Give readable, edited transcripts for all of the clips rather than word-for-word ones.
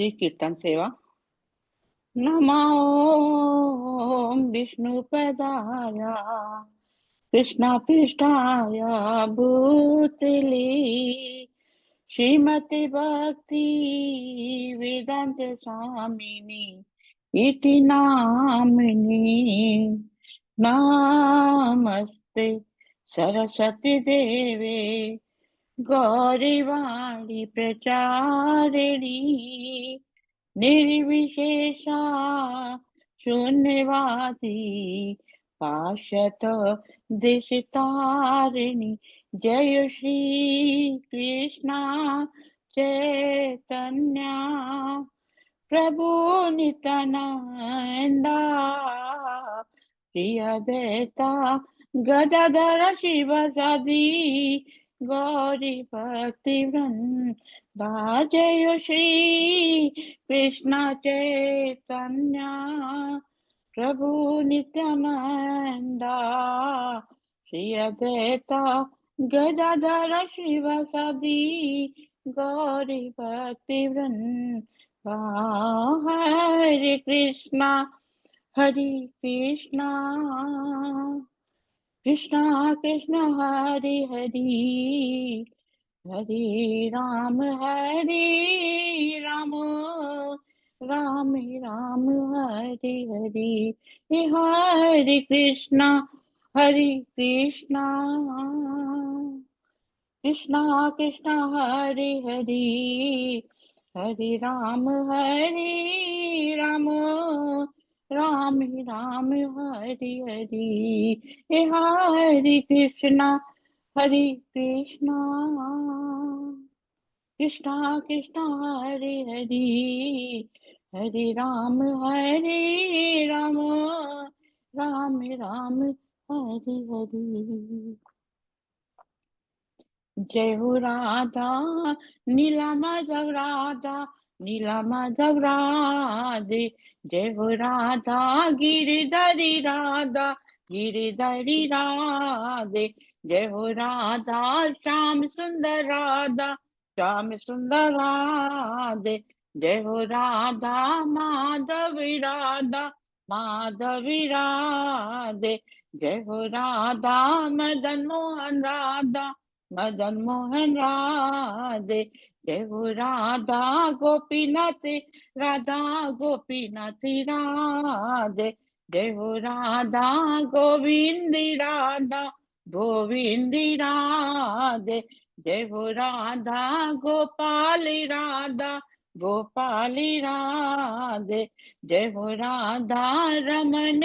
श्री कीर्तन सेवा। नमो विष्णुपदाय कृष्णपृष्ठाय भूतले श्रीमति भक्ति वेदांत स्वामिनी इति नामिनी। नमस्ते सरस्वती देवे गौरीवाणी प्रचारिणी निर्विशेषा शून्यवादी पाशत दिशितारिणी। जय श्री कृष्णा चैतन्य प्रभु नित्यानंदा श्री अद्वैता गदाधर शिवसदि गौरी भक्ति वृंदा। जय श्री कृष्ण चैतन्य प्रभु नित्यानंदा श्री अद्वैता गदाधर शिवसदि गौरी भक्ति वृंदा। हरे कृष्णा कृष्णा कृष्ण हरे हरे हरे राम राम राम हरे हरे। हरे कृष्णा कृष्णा कृष्णा हरे हरे हरे राम राम राम हरे हरे। हरे कृष्णा कृष्णा कृष्णा हरे हरे हरे राम राम राम हरे हरे। जय हो राधा नीला माधव राधे। जय हो राधा गिरधरी राधे। जय हो राधा श्याम सुंदर राधे। जय हो राधा माधवी राधे। जय हो राधा मदन मोहन राधे। जय हो राधा गोपीनाथ राधे। जय हो राधा गोविंदी राधे। जय हो राधा गोपाली राधे। जय हो राधा रमन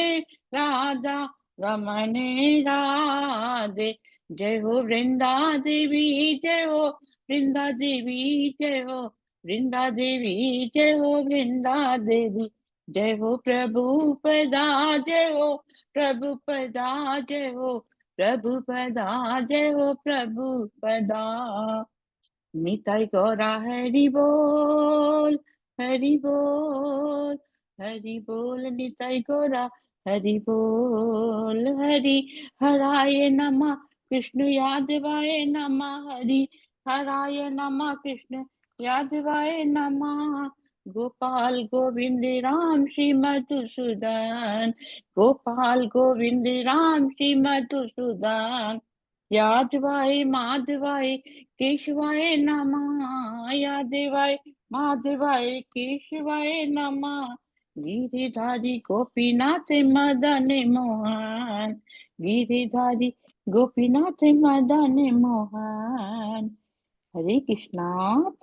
राधे। जय हो वृंदा देवी जय हो वृंदा देवी जय हो वृंदा देवी जय हो वृंदा देवी। जय हो प्रभुपदा जय हो प्रभुपदा जय हो प्रभुपदा जय हो प्रभुपदा। निताई गौरा हरि बोल हरि बोल हरि बोल। निताई गौरा हरि बोल। हरि हराय नमः कृष्ण यादवाय नमः। हरि हराय नमः कृष्ण यादवाय नमः। गोपाल गोविंद राम श्री मधुसूदन गोपाल गोविंद राम श्री मधुसूदन। यादवाय माधवाय केशवाय नमः। यादवाय माधवाय केशवाय नमः। गिरिधारी गोपीनाथ मदन मोहन गिरिधारी गोपीनाथ मदन मोहन। हरे Krishna.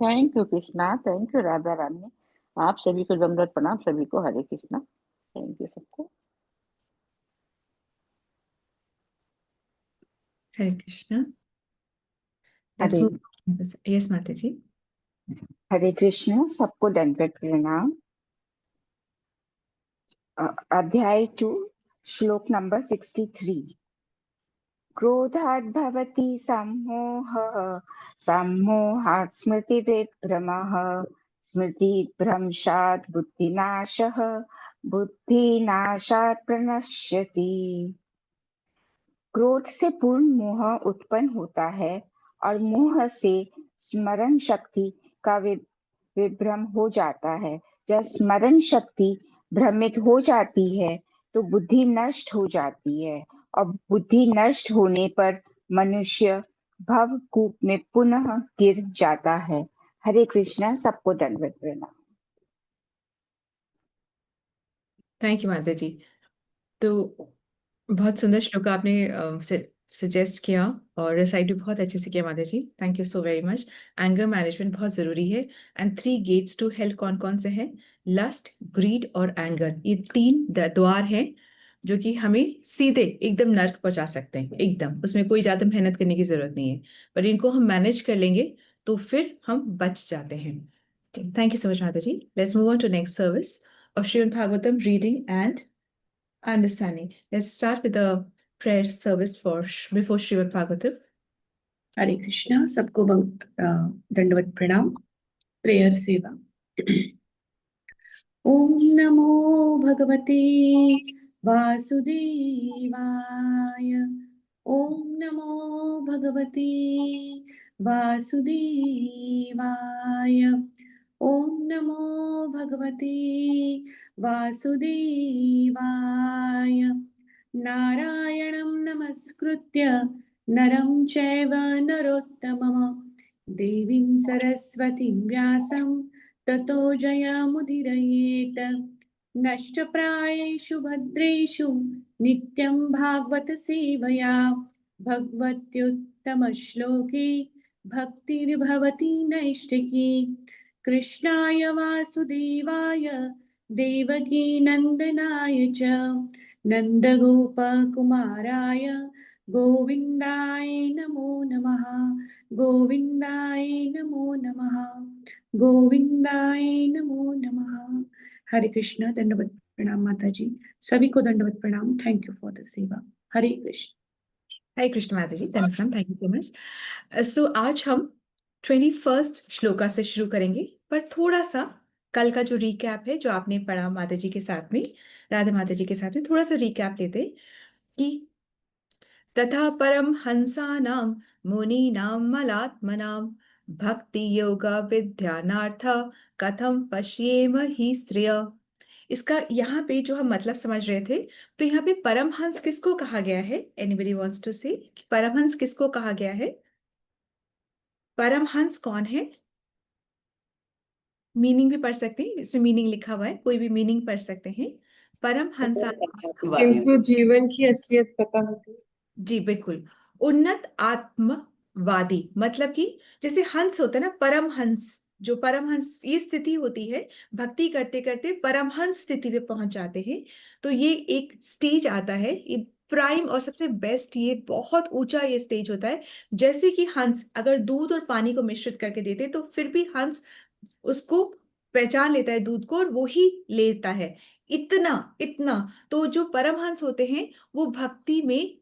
Thank you Krishna, thank you Radha Rani. आप सभी को दंडवत प्रणाम, सभी को हरे कृष्णा। थैंक यू सबको। हरे कृष्णा। हरे यस माता जी। हरे कृष्ण, सबको दंडवत प्रणाम। अध्याय 2 श्लोक नंबर 63। क्रोधात् भवति सम्मोहः सम्मोहात् स्मृतिविभ्रमः स्मृतिभ्रंशात् बुद्धिनाशः बुद्धिनाशात् प्रणश्यति। क्रोध से पूर्ण मोह उत्पन्न होता है और मोह से स्मरण शक्ति का विभ्रम हो जाता है। जब स्मरण शक्ति भ्रमित हो जाती है तो बुद्धि नष्ट हो जाती है, और बुद्धि नष्ट होने पर मनुष्य भवकूप में पुनः गिर जाता है। हरे कृष्णा, सबको दंडवत प्रणाम। थैंक यू माता जी। तो बहुत सुंदर श्लोक आपने सजेस्ट किया और रिसाइट भी बहुत अच्छे से किया माता जी। Thank you so very much. Anger management बहुत ज़रूरी है। एंड 3 गेट्स टू हेल कौन कौन से हैं? लस्ट, ग्रीड और एंगर। ये 3 द्वार हैं जो कि हमें सीधे एकदम नर्क पहुंचा सकते हैं, एकदम। उसमें कोई ज़्यादा मेहनत करने की ज़रूरत नहीं है, पर इनको हम मैनेज कर लेंगे तो फिर हम बच जाते हैं। थैंक यू सो मच माता जी। Let's move on to next service of Srimad Bhagavatam reading and understanding. Let's start with the prayer service for before Srimad Bhagavatam. हरे कृष्णा, सबको दंडवत प्रणाम। प्रेयर सेवा। ओम नमो भगवते वासुदेवाय। ओम नमो भगवते वासुदेवाय। ओम नमो भगवते वासुदेवाय। नारायणं नमस्कृत्य नरं चैव नरोत्तमं देवीं सरस्वतीं व्यासं ततो जयमुदीरयेत्। नष्टप्रायेषु भद्रेषु नित्यं भागवत सेवया भगवत्युत्तमश्लोके भक्तिर्भवति नैष्ठिकी। कृष्णाय वासुदेवाय देवकी नन्दनाय च नन्दगोपकुमाराय गोविन्दाय नमो नमः। गोविन्दाय नमो नमः। गोविन्दाय नमो नमः। हरे कृष्णा। दंडवत प्रणाम माता जी। सभी को दंडवत प्रणाम। थैंक यू फॉर द सेवा। हरे कृष्ण। हरे कृष्ण माता जी। धन्यवाद, थैंक यू सो मच। सो आज हम 21st श्लोका से शुरू करेंगे, पर थोड़ा सा कल का जो रिकैप है जो आपने पढ़ा माता जी के साथ में, राधा माता जी के साथ में, थोड़ा सा रिकैप लेते हैं कि तथा परम हंसानां मुनीनां मलात्मनां भक्ति योग विद्यानार्थ कथम पश्येम ही श्रेय। इसका यहाँ पे जो हम मतलब समझ रहे थे, तो यहाँ पे परमहंस किसको कहा गया है? एनीबडी वांट्स टू से परमहंस किसको कहा गया है? परमहंस कौन है? मीनिंग भी पढ़ सकते हैं, इसमें मीनिंग लिखा हुआ है, कोई भी मीनिंग पढ़ सकते हैं। परमहंसा इनको जीवन की असलियत पता होती है। जी बिल्कुल। उन्नत आत्मवादी, मतलब कि जैसे हंस होता है ना, परमहंस, जो परमहंस ये स्थिति होती है, भक्ति करते करते परमहंस स्थिति पे पहुंच जाते हैं। तो ये एक स्टेज आता है, ये प्राइम और सबसे बेस्ट, ये बहुत ऊंचा ये स्टेज होता है। जैसे कि हंस अगर दूध और पानी को मिश्रित करके देते तो फिर भी हंस उसको पहचान लेता है, दूध को, और वो ही लेता है। इतना इतना तो जो परमहंस होते हैं वो भक्ति में,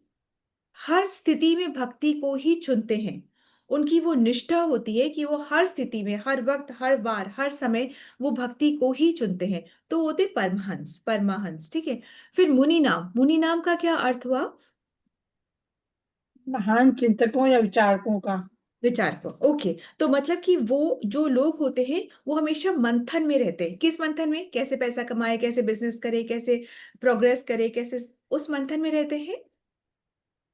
हर स्थिति में भक्ति को ही चुनते हैं। उनकी वो निष्ठा होती है कि वो हर स्थिति में, हर वक्त, हर बार, हर समय वो भक्ति को ही चुनते हैं। तो वो होते परमहंस, परमहंस। ठीक है। फिर मुनि नाम, मुनि नाम का क्या अर्थ हुआ? महान चिंतकों या विचारकों का। विचार को। ओके, तो मतलब कि वो जो लोग होते हैं वो हमेशा मंथन में रहते हैं। किस मंथन में? कैसे पैसा कमाए, कैसे बिजनेस करे, कैसे प्रोग्रेस करे, कैसे, उस मंथन में रहते हैं?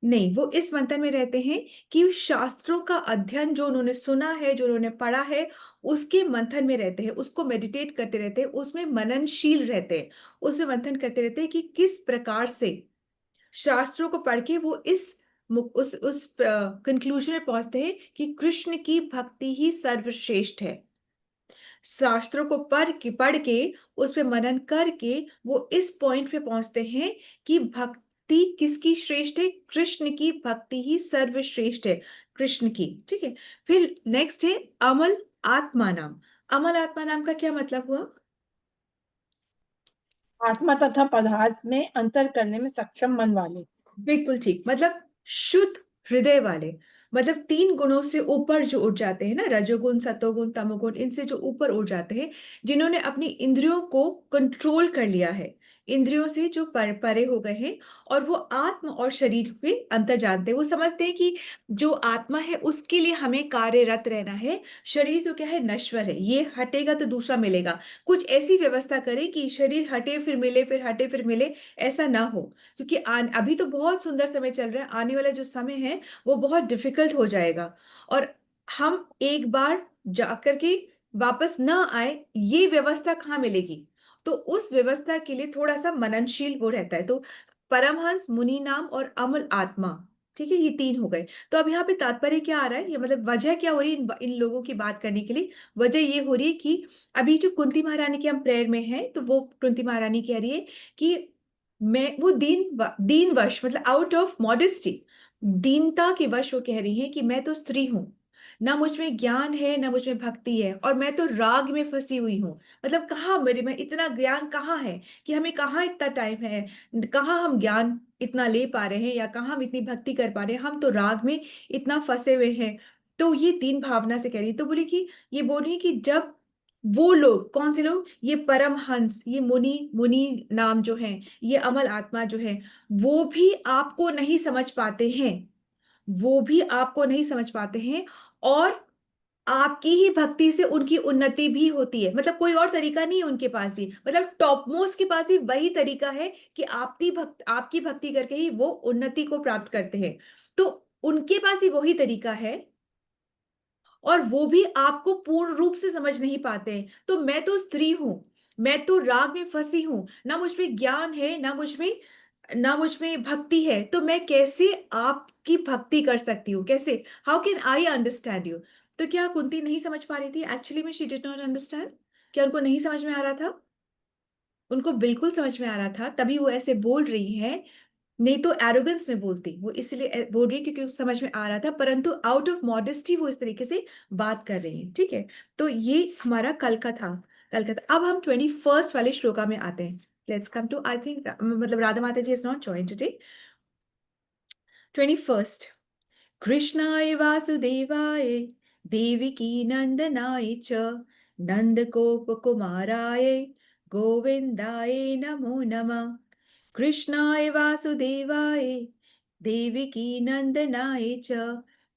नहीं, वो इस मंथन में रहते हैं कि शास्त्रों का अध्ययन जो उन्होंने सुना है, जो उन्होंने पढ़ा है, उसके मंथन में रहते हैं, उसको मेडिटेट करते रहते हैं, उसमें मननशील रहते हैं, उसमें मंथन करते रहते हैं कि किस प्रकार से शास्त्रों को पढ़ के वो उस कंक्लूजन में पहुंचते हैं कि कृष्ण की भक्ति ही सर्वश्रेष्ठ है। शास्त्रों को पढ़ के उस पे मनन करके वो इस पॉइंट पे पहुंचते हैं कि भक्ति किसकी श्रेष्ठ है? कृष्ण की भक्ति ही सर्वश्रेष्ठ है, कृष्ण की। ठीक है। फिर नेक्स्ट है अमल आत्मा नाम। अमल आत्मा नाम का क्या मतलब हुआ? आत्मा तथा पदार्थ में अंतर करने में सक्षम मन वाले। बिल्कुल ठीक, मतलब शुद्ध हृदय वाले, मतलब 3 गुणों से ऊपर जो उठ जाते हैं ना, रजोगुण, सतोगुण, तमोगुण, इनसे जो ऊपर उठ जाते हैं, जिन्होंने अपनी इंद्रियों को कंट्रोल कर लिया है, इंद्रियों से जो परे हो गए हैं, और वो आत्म और शरीर पे अंतर जानते हैं। वो समझते हैं कि जो आत्मा है उसके लिए हमें कार्यरत रहना है, शरीर तो क्या है, नश्वर है, ये हटेगा तो दूसरा मिलेगा। कुछ ऐसी व्यवस्था करें कि शरीर हटे फिर मिले, फिर हटे फिर मिले, ऐसा ना हो। क्योंकि अभी तो बहुत सुंदर समय चल रहा है, आने वाला जो समय है वो बहुत डिफिकल्ट हो जाएगा, और हम एक बार जाकर के वापस ना आए, ये व्यवस्था कहाँ मिलेगी? तो उस व्यवस्था के लिए थोड़ा सा मननशील वो रहता है। तो परमहंस, मुनि नाम और अमल आत्मा, ठीक है, ये 3 हो गए। तो अब यहाँ पे तात्पर्य क्या आ रहा है, ये मतलब वजह क्या हो रही है इन लोगों की बात करने के लिए? वजह ये हो रही है कि अभी जो कुंती महारानी की हम प्रेयर में है, तो वो कुंती महारानी कह रही है कि मैं वो दीन वश, मतलब आउट ऑफ मॉडेस्टी, दीनता के वश वो कह रही है कि मैं तो स्त्री हूँ, ना मुझ में ज्ञान है ना मुझ में भक्ति है, और मैं तो राग में फंसी हुई हूँ। मतलब कहाँ मेरे में इतना ज्ञान कहाँ है, कि हमें कहाँ इतना टाइम है, कहाँ हम ज्ञान इतना ले पा रहे हैं, या कहाँ हम इतनी भक्ति कर पा रहे हैं, हम तो राग में इतना फंसे हुए हैं। तो ये 3 भावना से कह रही, तो बोली कि ये बोल रही कि जब वो लोग, कौन से लोग, ये परमहंस, ये मुनि मुनि नाम जो है, ये अमल आत्मा जो है, वो भी आपको नहीं समझ पाते हैं, वो भी आपको नहीं समझ पाते हैं, और आपकी ही भक्ति से उनकी उन्नति भी होती है। मतलब कोई और तरीका नहीं है उनके पास भी, मतलब टॉप मोस्ट के पास भी वही तरीका है कि आपकी भक्ति करके ही वो उन्नति को प्राप्त करते हैं। तो उनके पास ही वही तरीका है, और वो भी आपको पूर्ण रूप से समझ नहीं पाते हैं। तो मैं तो स्त्री हूं, मैं तो राग में फंसी हूं, ना मुझ में ज्ञान है, ना मुझ में भक्ति है, तो मैं कैसे आपकी भक्ति कर सकती हूँ, कैसे, how can I understand you? तो क्या कुंती नहीं समझ पा रही थी? एक्चुअली में शी डिड नॉट अंडरस्टैंड। क्या उनको नहीं समझ में आ रहा था? उनको बिल्कुल समझ में आ रहा था, तभी वो ऐसे बोल रही है। नहीं तो एरोगेंस में बोलती वो, इसलिए बोल रही है क्योंकि उसे समझ में आ रहा था, परंतु आउट ऑफ मॉडेस्टी वो इस तरीके से बात कर रही है। ठीक है, तो ये हमारा कल का था। अब हम 21st वाले श्लोका में आते हैं। Let's come to, I think मतलब राधा माता ji is not join today. 21st। कृष्णाय वासुदेवाय देवकी नंदनाय च नंदगोपकुमाराय गोविंदाय नमो नमः। कृष्णाय वासुदेवाय देवकी नंदनाय च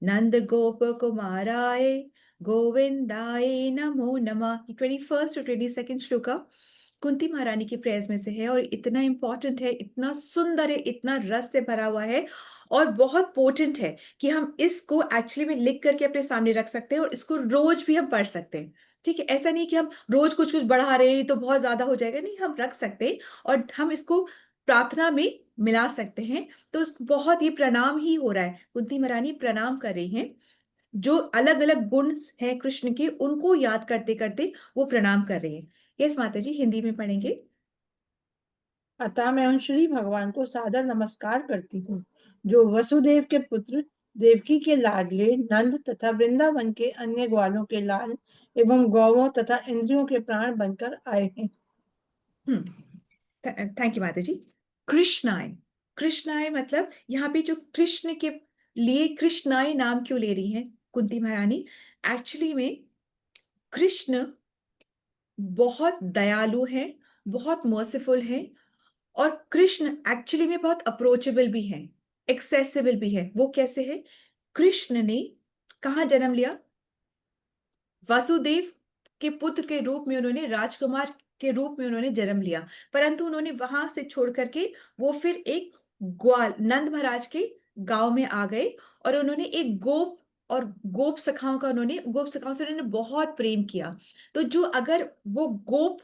नंदगोपकुमाराय गोविंदाय नमो नमः। 21st और 22nd श्लोका कुंती महारानी की प्रेयर्स में से है, और इतना इंपॉर्टेंट है, इतना सुंदर है, इतना रस से भरा हुआ है, और बहुत पोटेंट है कि हम इसको एक्चुअली में लिख करके अपने सामने रख सकते हैं, और इसको रोज भी हम पढ़ सकते हैं। ठीक है, ऐसा नहीं कि हम रोज कुछ कुछ बढ़ा रहे हैं तो बहुत ज्यादा हो जाएगा, नहीं, हम रख सकते हैं, और हम इसको प्रार्थना में मिला सकते हैं। तो बहुत ही प्रणाम ही हो रहा है, कुंती महारानी प्रणाम कर रही हैं, जो अलग अलग गुण हैं कृष्ण के, उनको याद करते करते वो प्रणाम कर रही है। यस माता जी, हिंदी में पढ़ेंगे। अतः मैं उन श्री भगवान को सादर नमस्कार करती हूँ, जो वसुदेव के पुत्र, देवकी के लाडले नंद तथा वृंदावन के अन्य ग्वालों के लाल एवं गौवों तथा इंद्रियों के प्राण बनकर आए हैं। थैंक यू माता जी। कृष्णाय, कृष्णाय मतलब यहाँ पे जो कृष्ण के लिए कृष्णाय नाम क्यों ले रही है कुंती महारानी? एक्चुअली में कृष्ण बहुत दयालु है, बहुत मर्सीफुल है, और कृष्ण एक्चुअली में बहुत अप्रोचेबल भी है, एक्सेसिबल भी है। वो कैसे है? कृष्ण ने कहाँ जन्म लिया? वसुदेव के पुत्र के रूप में उन्होंने, राजकुमार के रूप में उन्होंने जन्म लिया, परंतु उन्होंने वहां से छोड़ करके वो फिर एक ग्वाल, नंद महाराज के गांव में आ गए, और उन्होंने एक गोप और गोप सखाओं का, उन्होंने गोप सखाओं से उन्होंने बहुत प्रेम किया। तो जो अगर वो गोप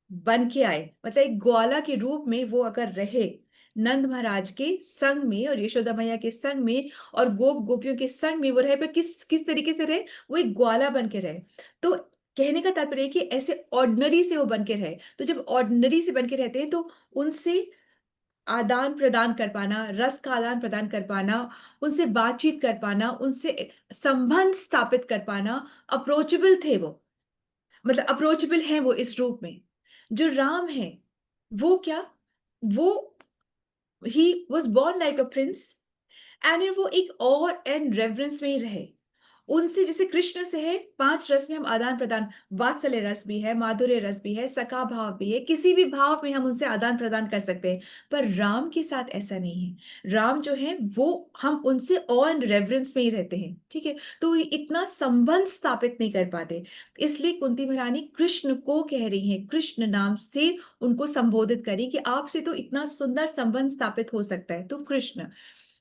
बन के आए, मतलब एक ग्वाला के रूप में वो अगर रहे नंद महाराज के संग में और यशोदा मैया के संग में और गोप गोपियों के संग में वो रहे, पर किस किस तरीके से रहे? वो एक ग्वाला बन के रहे। तो कहने का तात्पर्य है कि ऐसे ऑर्डिनरी से वो बन के रहे। तो जब ऑर्डिनरी से बन के रहते हैं, तो उनसे आदान प्रदान कर पाना, रस का आदान प्रदान कर पाना, उनसे बातचीत कर पाना, उनसे संबंध स्थापित कर पाना, अप्रोचेबल थे वो, मतलब अप्रोचेबल हैं वो इस रूप में। जो राम है वो क्या, वो he was born like a prince, and वो एक और एंड रेवरेंस में ही रहे। उनसे जैसे कृष्ण से है 5 रस में हम आदान प्रदान, वात्सल्य रस भी है, माधुर्य रस भी है, सखा भाव भी है, किसी भी भाव में हम उनसे आदान प्रदान कर सकते हैं। पर राम के साथ ऐसा नहीं है। राम जो है वो हम उनसे ऑ एंड रेवरेंस में ही रहते हैं, ठीक है। तो ये इतना संबंध स्थापित नहीं कर पाते, इसलिए कुंती महारानी कृष्ण को कह रही है, कृष्ण नाम से उनको संबोधित करी कि आपसे तो इतना सुंदर संबंध स्थापित हो सकता है, तो कृष्ण।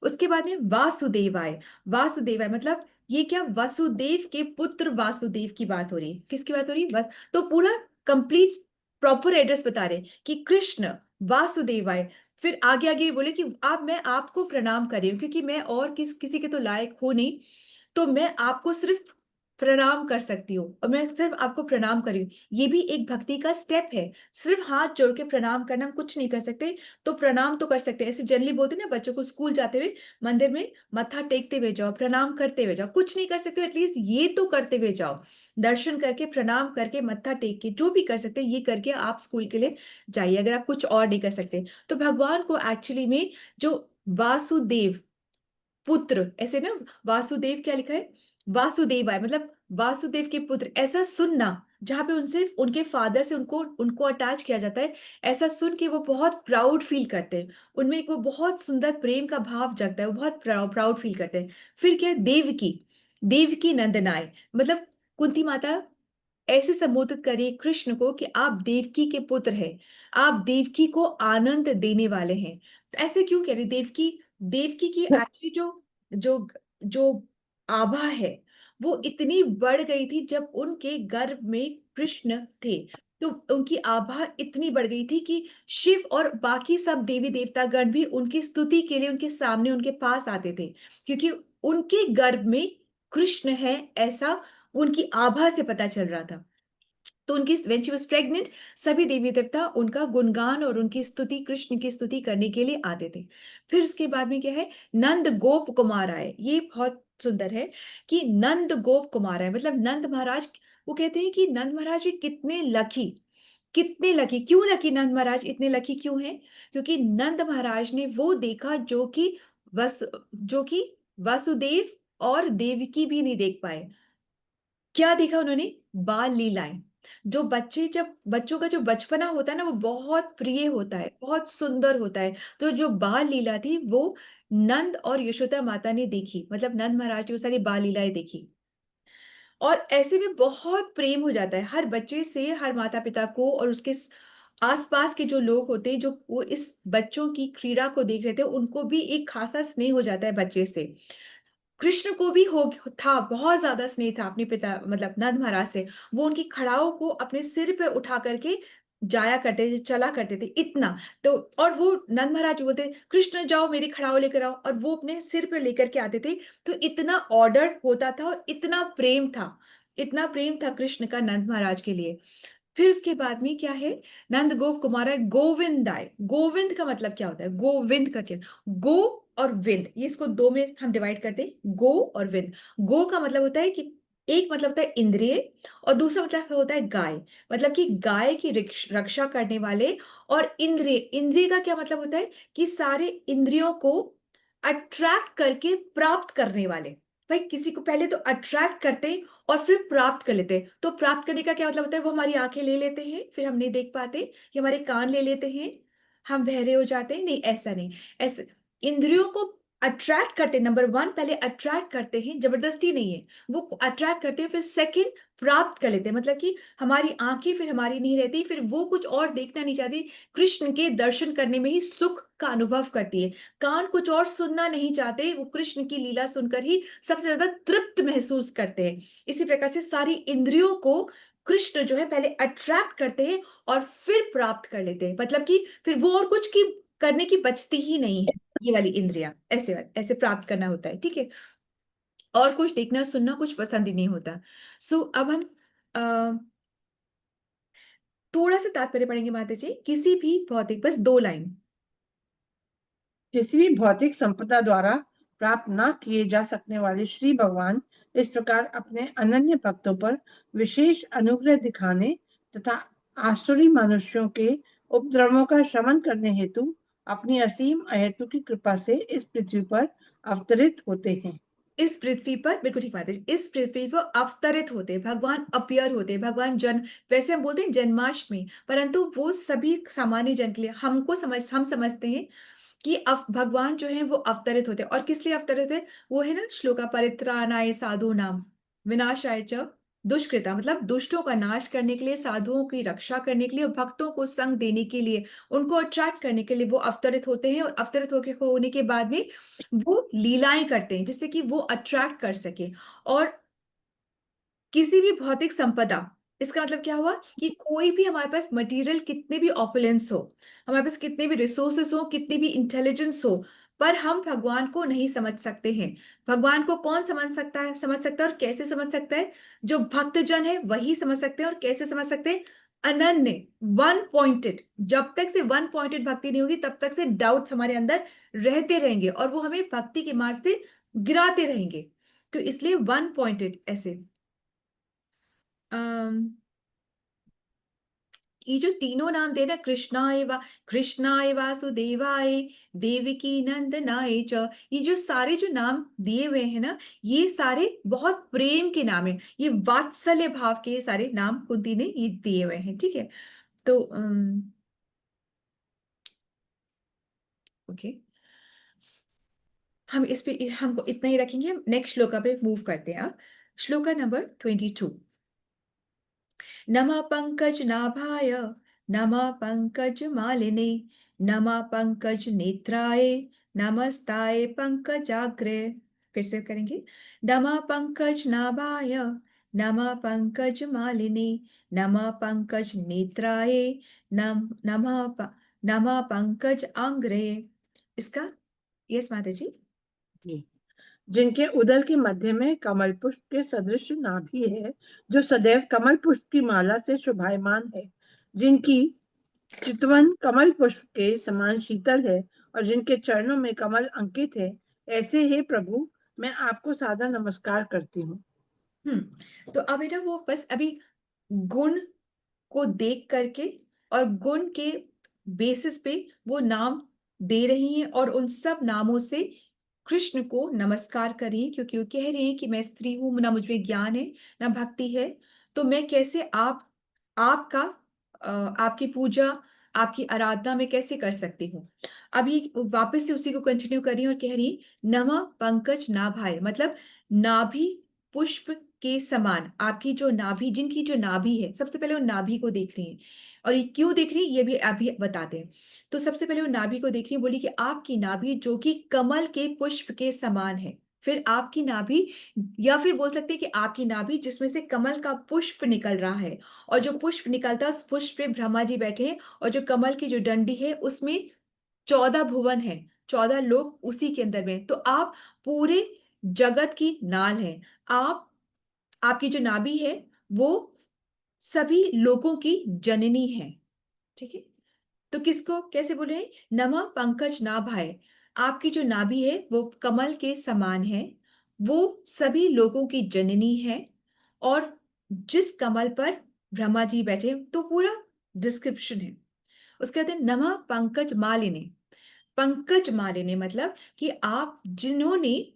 उसके बाद में वासुदेवाय। वासुदेवाय मतलब ये क्या, वसुदेव के पुत्र वासुदेव की बात हो रही है। किसकी बात हो रही है? तो पूरा कंप्लीट प्रॉपर एड्रेस बता रहे कि कृष्ण वासुदेवाय। फिर आगे आगे बोले कि आप, मैं आपको प्रणाम कर रही हूँ क्योंकि मैं और किसी के तो लायक हूं नहीं, तो मैं आपको सिर्फ प्रणाम कर सकती हूँ और मैं सिर्फ आपको प्रणाम कर रही हूँ। ये भी एक भक्ति का स्टेप है। सिर्फ हाथ जोड़ के प्रणाम करना हम कुछ नहीं कर सकते, तो प्रणाम तो कर सकते हैं। ऐसे जनरली बोलते हैं ना बच्चों को, स्कूल जाते हुए मंदिर में मत्था टेकते हुए जाओ, प्रणाम करते हुए जाओ। कुछ नहीं कर सकते, एटलीस्ट ये तो करते हुए जाओ, दर्शन करके, प्रणाम करके, मत्था टेक के, जो भी कर सकते हैं ये करके आप स्कूल के लिए जाइए, अगर आप कुछ और नहीं कर सकते। तो भगवान को एक्चुअली में जो वासुदेव पुत्र, ऐसे ना, वासुदेव क्या लिखा है, वासुदेवाय मतलब वासुदेव के पुत्र, ऐसा सुनना जहां पे उनसे, उनके फादर से उनको उनको अटैच किया जाता है, ऐसा सुन के वो बहुत प्राउड फील करते हैं। उनमें एक वो बहुत सुंदर प्रेम का भाव जगता है, वो बहुत प्राउड फील करते हैं। फिर क्या है, देवकी। देवकी नंदनाय मतलब कुंती माता ऐसे संबोधित करिए कृष्ण को कि आप देवकी के पुत्र हैं, आप देवकी को आनंद देने वाले हैं। तो ऐसे क्यों कह रही देवकी? देवकी की एक्चुअली जो जो जो आभा है वो इतनी बढ़ गई थी जब उनके गर्भ में कृष्ण थे। तो उनकी आभा इतनी बढ़ गई थी कि शिव और बाकी सब देवी देवतागण भी उनकी स्तुति के लिए उनके सामने, उनके पास आते थे, क्योंकि उनके गर्भ में कृष्ण है, ऐसा उनकी आभा से पता चल रहा था। तो उनकी व्हेन शी वाज प्रेग्नेंट, सभी देवी देवता उनका गुणगान और उनकी स्तुति, कृष्ण की स्तुति करने के लिए आते थे। फिर उसके बाद में क्या है, नंद गोप कुमार आए। ये बहुत सुंदर है कि नंद गोप कुमार आए, मतलब नंद महाराज। वो कहते हैं कि नंद महाराज भी कितने लकी, कितने लकी। क्यों लकी नंद महाराज इतने लकी क्यों हैं? क्योंकि नंद महाराज ने वो देखा जो कि वसुदेव और देवकी भी नहीं देख पाए। क्या देखा उन्होंने? बाल लीलाएं। जो बच्चे, जब बच्चों का जो बचपना होता है ना, वो बहुत प्रिय होता है, बहुत सुंदर होता है। तो जो बाल लीला थी वो नंद और यशोदा माता ने देखी, मतलब नंद महाराज ने वो सारी बाल लीलाएं देखी। और ऐसे में बहुत प्रेम हो जाता है हर बच्चे से, हर माता पिता को, और उसके आसपास के जो लोग होते हैं, जो वो इस बच्चों की क्रीड़ा को देख रहे थे, उनको भी एक खासा स्नेह हो जाता है बच्चे से। कृष्ण को भी हो था, बहुत ज्यादा स्नेह था अपने पिता, मतलब नंद महाराज से। वो उनकी खड़ाओं को अपने सिर पर उठा करके जाया करते थे, चला करते थे, इतना। तो और वो नंद महाराज बोलते, कृष्ण जाओ मेरी खड़ाओ लेकर आओ, और वो अपने सिर पर लेकर के आते थे। तो इतना ऑर्डर होता था और इतना प्रेम था, इतना प्रेम था कृष्ण का नंद महाराज के लिए। फिर उसके बाद में क्या है, नंद गोप कुमार है, गोविंदाय। गोविंद का मतलब क्या होता है? गोविंद का क्या, गो और विंद, ये इसको दो में हम डिवाइड करते हैं, गो और विंद। गो का मतलब होता है कि, एक मतलब होता है इंद्रिय, और दूसरा मतलब होता है गाय, मतलब कि गाय की रक्षा करने वाले। और इंद्रिय, इंद्रिय का क्या मतलब होता है कि सारे इंद्रियों को अट्रैक्ट करके प्राप्त करने वाले। भाई किसी को पहले तो अट्रैक्ट करते हैं और फिर प्राप्त कर लेते हैं। तो प्राप्त करने का क्या मतलब होता है? वो हमारी आंखें ले लेते हैं, फिर हम नहीं देख पाते, या हमारे कान ले लेते हैं, हम बहरे हो जाते हैं, नहीं ऐसा नहीं। ऐसे इंद्रियों को अट्रैक्ट करते, नंबर 1 पहले अट्रैक्ट करते हैं, जबरदस्ती नहीं है, वो अट्रैक्ट करते हैं, फिर सेकंड प्राप्त कर लेते हैं, मतलब कि हमारी आंखें फिर हमारी नहीं रहती, फिर वो कुछ और देखना नहीं चाहती, कृष्ण के दर्शन करने में ही सुख का अनुभव करती है। कान कुछ और सुनना नहीं चाहते, वो कृष्ण की लीला सुनकर ही सबसे ज्यादा तृप्त महसूस करते हैं। इसी प्रकार से सारी इंद्रियों को कृष्ण जो है पहले अट्रैक्ट करते हैं और फिर प्राप्त कर लेते हैं, मतलब कि फिर वो और कुछ की करने की बचती ही नहीं है। ये वाली इंद्रियां ऐसे ऐसे प्राप्त करना होता है, ठीक है। और कुछ देखना सुनना कुछ पसंद ही नहीं होता। सो अब हम अ, थोड़ा सा तात्पर्य पढ़ेंगे माता जी, किसी भी भौतिक, बस 2 लाइन। किसी भी भौतिक संपदा द्वारा प्राप्त न किए जा सकने वाले श्री भगवान इस प्रकार अपने अनन्य भक्तों पर विशेष अनुग्रह दिखाने तथा आसुरी मनुष्यों के उपद्रवों का शमन करने हेतु अपनी असीम अहेतु की कृपा से इस पृथ्वी पर अवतरित होते हैं। इस पृथ्वी पर, बिल्कुल ठीक बात है, इस पृथ्वी पर अवतरित होते हैं, भगवान अपीयर होते हैं, भगवान जन्म, वैसे हम बोलते हैं जन्माष्टमी, परंतु वो सभी सामान्य जन के लिए, हम समझते हैं कि भगवान जो है वो अवतरित होते हैं। और किस लिए अवतरित है? वो है ना श्लोका, परित्राणाय साधु नाम विनाशाय च दुष्कृता, मतलब दुष्टों का नाश करने के लिए, साधुओं की रक्षा करने के लिए और भक्तों को संग देने के लिए, उनको अट्रैक्ट करने के लिए वो अवतरित होते हैं। और अवतरित होने के बाद में वो लीलाएं करते हैं जिससे कि वो अट्रैक्ट कर सके। और किसी भी भौतिक संपदा, इसका मतलब क्या हुआ कि कोई भी हमारे पास मटेरियल कितने भी ऑपुलेंस हो, हमारे पास कितने भी रिसोर्सेस हो, कितनी भी इंटेलिजेंस हो, पर हम भगवान को नहीं समझ सकते हैं। भगवान को कौन समझ सकता है और कैसे समझ सकता है? जो भक्तजन है वही समझ सकते हैं। और कैसे समझ सकते हैं? अनन्य, वन पॉइंटेड। जब तक से वन पॉइंटेड भक्ति नहीं होगी तब तक से डाउट्स हमारे अंदर रहते रहेंगे और वो हमें भक्ति के मार्ग से गिराते रहेंगे। तो इसलिए वन पॉइंटेड ऐसे अम, ये जो तीनों नाम थे ना, कृष्णाय वासुदेवाय, देवकी नंदनाय च, ये जो सारे जो नाम दिए हुए हैं ना, ये सारे बहुत प्रेम के नाम है, ये वात्सल्य भाव के सारे नाम कुंती ने ये दिए हुए हैं। ठीक है, तो ओके, हम इस पे हमको इतना ही रखेंगे। हम नेक्स्ट श्लोका पे मूव करते हैं। अब श्लोका नंबर 22। नमः पंकजनाभाय, नमः पंकजमालिने, नमः पंकजनेत्राय, नमस्ताय पंकजाग्रे। फिर से करेंगे। नमः पंकजनाभाय, नमः पंकजमालिने, नमः पंकजनेत्राय, नमः पंकज आंग्रे। इसका यस माता जी। जी। जिनके उदर के मध्य में कमल पुष्प के सदृश नाभि है, जो सदैव कमल पुष्प की माला से शोभायमान है, जिनकी चितवन कमल पुष्प के समान शीतल है और जिनके चरणों में कमल अंकित है, ऐसे हे प्रभु मैं आपको सादर नमस्कार करती हूँ। तो अब बेटा वो बस अभी गुण को देख करके और गुण के बेसिस पे वो नाम दे रही हैं और उन सब नामों से कृष्ण को नमस्कार कर रही हैं, क्योंकि वो कह रही हैं कि मैं स्त्री हूं, ना मुझ में ज्ञान है ना भक्ति है, तो मैं कैसे आपका आपकी पूजा, आपकी आराधना में कैसे कर सकती हूँ। अभी वापस से उसी को कंटिन्यू कर रही हैं और कह रही हैं, नमः पंकज नाभाय, मतलब नाभि पुष्प के समान आपकी जो नाभि, जिनकी जो नाभि है, सबसे पहले वो नाभि को देख रही हैं। और ये क्यों देख रही है ये भी अभी बताते हैं। तो सबसे पहले वो नाभि को देख रही है, बोली कि आपकी नाभि जो कि कमल के पुष्प के समान है। फिर आपकी नाभि, या फिर बोल सकते हैं कि आपकी नाभि जिसमें से कमल का पुष्प निकल रहा है, और जो पुष्प निकलता है उस पुष्प पे ब्रह्मा जी बैठे हैं, और जो कमल की जो डंडी है उसमें 14 भुवन है, 14 लोग उसी के अंदर में। तो आप पूरे जगत की नाल है। आपकी जो नाभि है वो सभी लोगों की जननी है। ठीक है, तो किसको कैसे बोले? नमः पंकज नाभाय, आपकी जो नाभि है वो कमल के समान है, वो सभी लोगों की जननी है। और जिस कमल पर ब्रह्मा जी बैठे, तो पूरा डिस्क्रिप्शन है। उसके बाद है नमः पंकज मालिनी। पंकज मालिनी मतलब कि आप जिन्होंने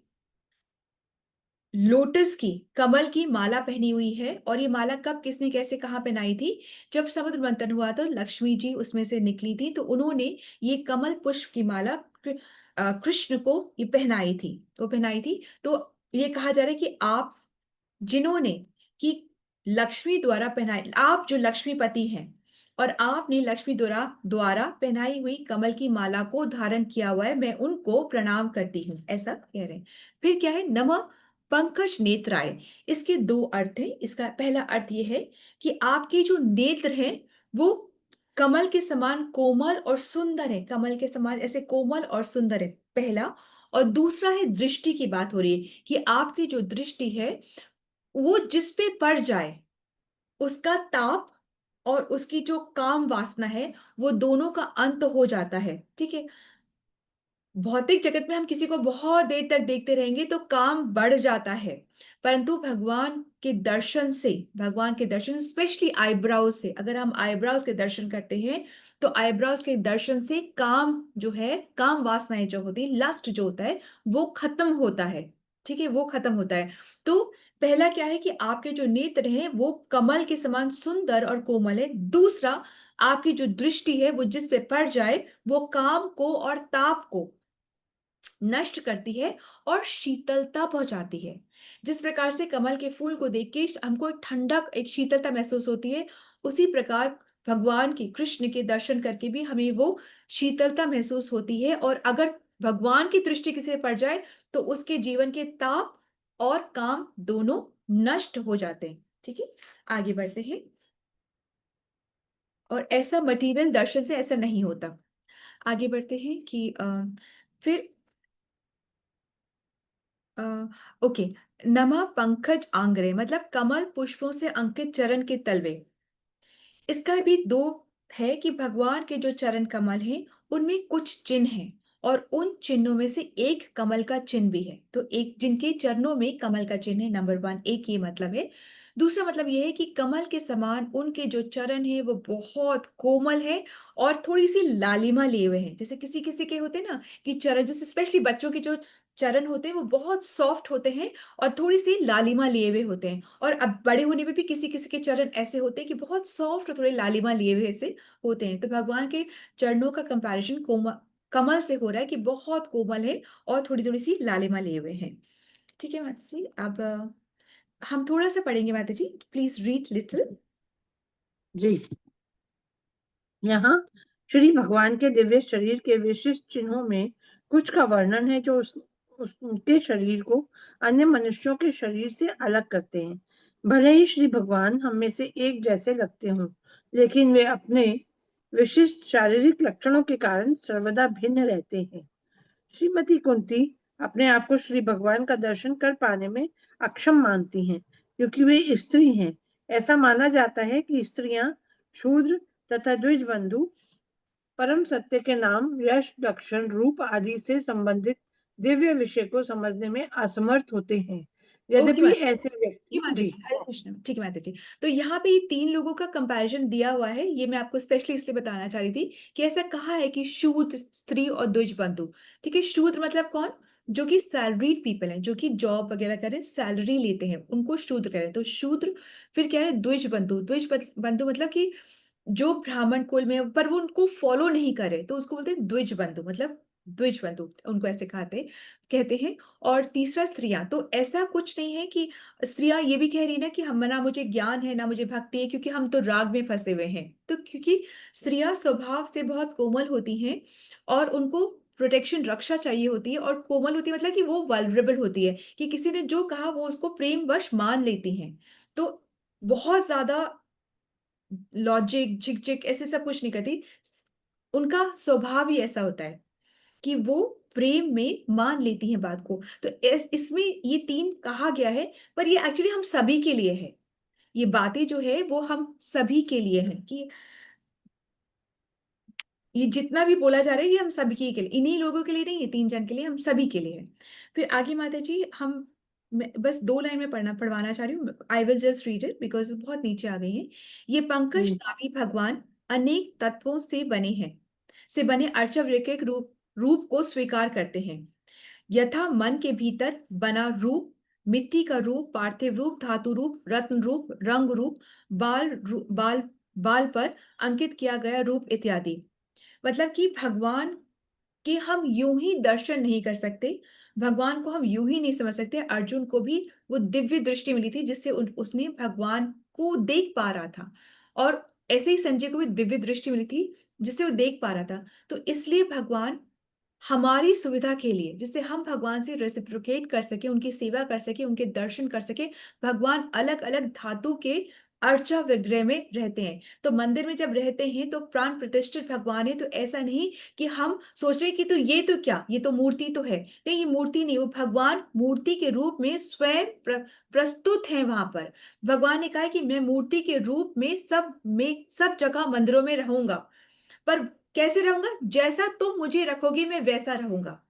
लोटस की, कमल की माला पहनी हुई है। और ये माला कब, किसने, कैसे, कहाँ पहनाई थी? जब समुद्र मंथन हुआ तो लक्ष्मी जी उसमें से निकली थी, तो उन्होंने ये कमल पुष्प की माला कृष्ण को ये पहनाई थी, तो पहनाई थी। तो ये कहा जा रहा है कि आप जिन्होंने, कि लक्ष्मी द्वारा पहनाई, आप जो लक्ष्मीपति हैं और आपने लक्ष्मी द्वारा द्वारा पहनाई हुई कमल की माला को धारण किया हुआ है, मैं उनको प्रणाम करती हूँ, ऐसा कह रहे हैं। फिर क्या है? नमः पंकज नेत्राय। इसके दो अर्थ हैं। इसका पहला अर्थ यह है कि आपके जो नेत्र हैं वो कमल के समान कोमल और सुंदर है, कमल के समान ऐसे कोमल और सुंदर है, पहला। और दूसरा है दृष्टि की बात हो रही है कि आपकी जो दृष्टि है वो जिस पे पड़ जाए उसका ताप और उसकी जो काम वासना है वो दोनों का अंत हो जाता है। ठीक है, भौतिक जगत में हम किसी को बहुत देर तक देखते रहेंगे तो काम बढ़ जाता है, परंतु भगवान के दर्शन स्पेशली आईब्राउज से, अगर हम आईब्राउज के दर्शन करते हैं तो आईब्राउज के दर्शन से काम जो है, काम वासनाएं जो होती है, लस्ट जो होता है वो खत्म होता है। ठीक है, वो खत्म होता है। तो पहला क्या है कि आपके जो नेत्र हैं वो कमल के समान सुंदर और कोमल है। दूसरा, आपकी जो दृष्टि है वो जिस पे पड़ जाए वो काम को और ताप को नष्ट करती है और शीतलता पहुंचाती है। जिस प्रकार से कमल के फूल को देख के हमको एक ठंडक, एक शीतलता महसूस होती है, उसी प्रकार भगवान की, कृष्ण के दर्शन करके भी हमें वो शीतलता महसूस होती है। और अगर भगवान की दृष्टि किसी पे पड़ जाए तो उसके जीवन के ताप और काम दोनों नष्ट हो जाते हैं। ठीक है, आगे बढ़ते हैं। और ऐसा मटेरियल दर्शन से ऐसा नहीं होता। आगे बढ़ते हैं कि फिर अ, ओके, नमा पंकज आंग्रे मतलब कमल पुष्पों से अंकित चरण के तलवे। इसका भी दो है कि भगवान के जो चरण कमल हैं उनमें कुछ चिन्ह हैं और उन चिन्हों में से एक कमल का चिन्ह भी है। तो एक, जिनके चरणों में कमल का चिन्ह है, नंबर वन, एक ये मतलब है। दूसरा मतलब ये है कि कमल के समान उनके जो चरण है वो बहुत कोमल है और थोड़ी सी लालिमा लिए हुए हैं। जैसे किसी किसी के होते हैं ना कि चरण, जैसे स्पेशली बच्चों के जो चरण होते हैं वो बहुत सॉफ्ट होते हैं और थोड़ी सी लालिमा लिए हुए होते हैं। और अब बड़े होने पे भी किसी किसी के चरण ऐसे होते हैं कि बहुत सॉफ्ट और थोड़े लालिमा लिए हुए ऐसे होते हैं। तो भगवान के चरणों का कंपैरिजन कमल से हो रहा है कि बहुत कोमल है और थोड़ी थोड़ी सी लालिमा लिए हुए हैं। ठीक है माता जी, अब हम थोड़ा सा पढ़ेंगे माता जी, प्लीज रीड लिटिल। जी, यहाँ श्री भगवान के दिव्य शरीर के विशिष्ट चिन्हों में कुछ का वर्णन है जो उनके शरीर को अन्य मनुष्यों के शरीर से अलग करते हैं। भले ही श्री भगवान हम में से एक जैसे लगते हों, लेकिन वे अपने विशिष्ट शारीरिक लक्षणों के कारण सर्वदा भिन्न रहते हैं। श्रीमती कुंती अपने आप को श्री भगवान का दर्शन कर पाने में अक्षम मानती हैं, क्योंकि वे स्त्री हैं। ऐसा माना जाता है कि स्त्रियां शूद्र तथा द्विज बंधु परम सत्य के नाम, यश, दक्षिण, रूप आदि से संबंधित दिव्य विषय को समझने में असमर्थ होते हैं। ओके यद्यपि माता ऐसे जी, व्यक्ति माता जी जी, हरे कृष्ण। ठीक है माता जी, तो यहाँ पे ये तीन लोगों का कंपैरिजन दिया हुआ है। ये मैं आपको स्पेशली इसलिए बताना चाह रही थी कि ऐसा कहा है कि शूद्र, स्त्री और द्विजबंधु। ठीक है, शूद्र मतलब कौन? जो कि सैलरीड पीपल हैं, जो कि जॉब वगैरह करें, सैलरी लेते हैं, उनको शूद्र करें तो शूद्र। फिर क्या है? द्विजबंधु। द्विजबंधु मतलब कि जो ब्राह्मण कुल में पर वो उनको फॉलो नहीं करे तो उसको बोलते हैं द्विजबंधु, मतलब द्विजबंधु उनको ऐसे कहते हैं। और तीसरा स्त्रियां, तो ऐसा कुछ नहीं है कि स्त्रियां ये भी कह रही ना कि हम, ना मुझे ज्ञान है ना मुझे भक्ति है क्योंकि हम तो राग में फंसे हुए हैं। तो क्योंकि स्त्रियां स्वभाव से बहुत कोमल होती हैं और उनको प्रोटेक्शन, रक्षा चाहिए होती है। और कोमल होती है मतलब कि वो वल्नरेबल होती है कि किसी ने जो कहा वो उसको प्रेम वश मान लेती हैं। तो बहुत ज्यादा लॉजिक झिक झिक ऐसे सब कुछ नहीं करती। उनका स्वभाव ही ऐसा होता है कि वो प्रेम में मान लेती हैं बात को। तो इसमें ये तीन कहा गया है, पर ये एक्चुअली हम सभी के लिए है। ये बातें जो है वो हम सभी के लिए है कि ये जितना भी बोला जा रहा है ये हम सभी के लिए, इन्हीं लोगों के लिए नहीं, ये तीन जन के लिए, हम सभी के लिए है। फिर आगे माता जी, मैं बस दो लाइन में पढ़वाना चाह रही हूँ। I will just read it because बहुत नीचे आ गई है। ये पंकज जी नाभि भगवान अनेक तत्वों से बने अर्चवृक्क रूप को स्वीकार करते हैं। यथा मन के भीतर बना रूप, मिट्टी का रूप, पार्थिव रूप, धातु रूप, रत्न रूप, रंग रूप, बाल बाल पर अंकित किया गया रूप इत्यादि। मतलब कि भगवान के हम यूं ही दर्शन नहीं कर सकते, भगवान को हम यूं ही नहीं समझ सकते। अर्जुन को भी वो दिव्य दृष्टि मिली थी जिससे उसने भगवान को देख पा रहा था। और ऐसे ही संजय को भी दिव्य दृष्टि मिली थी जिससे वो देख पा रहा था। तो इसलिए भगवान हमारी सुविधा के लिए, जिससे हम भगवान से रेसिप्रोकेट कर सके, उनकी सेवा कर सके, उनके दर्शन कर सके, भगवान अलग अलग धातु के अर्चा विग्रह में रहते हैं। तो मंदिर में जब रहते हैं तो प्राण प्रतिष्ठित भगवान है। तो ऐसा नहीं कि हम सोच रहे कि तो ये तो क्या, ये तो मूर्ति तो है। नहीं, ये मूर्ति नहीं, वो भगवान मूर्ति के रूप में स्वयं प्रस्तुत है वहां पर। भगवान ने कहा है कि मैं मूर्ति के रूप में सब जगह मंदिरों में रहूंगा, पर कैसे रहूंगा? जैसा तुम मुझे रखोगे मैं वैसा रहूंगा।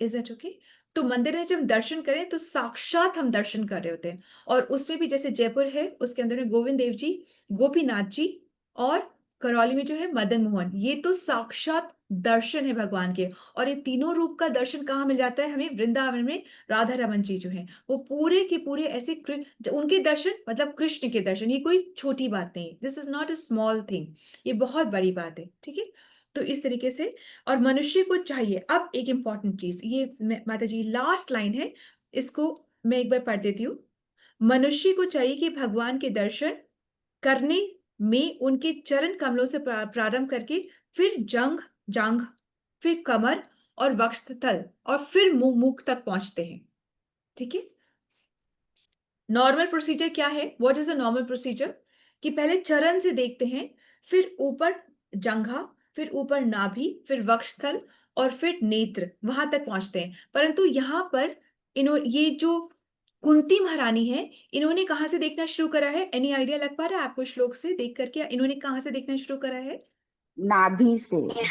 Is that okay? तो मंदिर में जब हम दर्शन करें तो साक्षात हम दर्शन कर रहे होते हैं। और उसमें भी जैसे जयपुर है, उसके अंदर में गोविंद देव जी, गोपीनाथ जी और करौली में जो है मदन मोहन, ये तो साक्षात दर्शन है भगवान के। और ये तीनों रूप का दर्शन कहाँ मिल जाता है हमें? वृंदावन में राधा रमन जी जो हैं वो पूरे के पूरे ऐसे उनके दर्शन मतलब कृष्ण के दर्शन, ये कोई छोटी बात नहीं, this is not a small thing, ये बहुत बड़ी बात है, ठीक है। तो इस तरीके से, और मनुष्य को चाहिए, अब एक इंपॉर्टेंट चीज, ये माता जी लास्ट लाइन है, इसको मैं एक बार पढ़ देती हूँ। मनुष्य को चाहिए कि भगवान के दर्शन करने में उनके चरण कमलों से प्रारंभ करके फिर जांघ, फिर कमर और वक्षस्थल और फिर मुख तक पहुंचते हैं, ठीक है। नॉर्मल प्रोसीजर क्या है? What is a normal procedure? कि पहले चरण से देखते हैं, फिर ऊपर जंघा, फिर ऊपर नाभि, फिर वक्षस्थल और फिर नेत्र, वहां तक पहुंचते हैं। परंतु यहाँ पर ये जो कुंती महारानी है, इन्होंने कहाँ से देखना शुरू करा है? एनी आइडिया लग पा रहा है आपको श्लोक से देख करके? इन्होंने कहाँ से देखना शुरू करा है? नाभि से।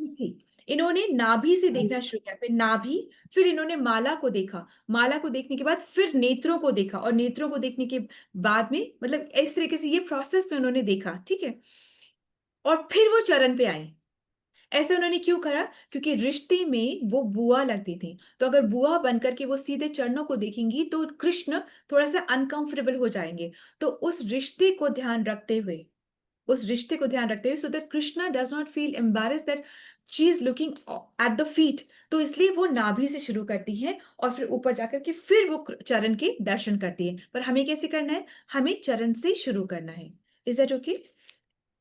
ठीक, इन्होंने नाभि से देखना शुरू किया, फिर नाभि, फिर इन्होंने माला को देखा, माला को देखने के बाद फिर नेत्रों को देखा, और नेत्रों को देखने के बाद में मतलब इस तरीके से ये प्रोसेस में उन्होंने देखा, ठीक है। और फिर वो चरण पे आई। ऐसा उन्होंने क्यों करा? क्योंकि रिश्ते में वो बुआ लगती थी, तो अगर बुआ बनकर के वो सीधे चरणों को देखेंगी तो कृष्ण थोड़ा सा अनकंफर्टेबल हो जाएंगे। तो उस रिश्ते को ध्यान रखते हुए, so that Krishna does not feel embarrass that she is looking at the feet, तो इसलिए वो नाभि से शुरू करती है और फिर ऊपर जाकर के फिर वो चरण के दर्शन करती है। पर हमें कैसे करना है? हमें चरण से शुरू करना है। Is that okay?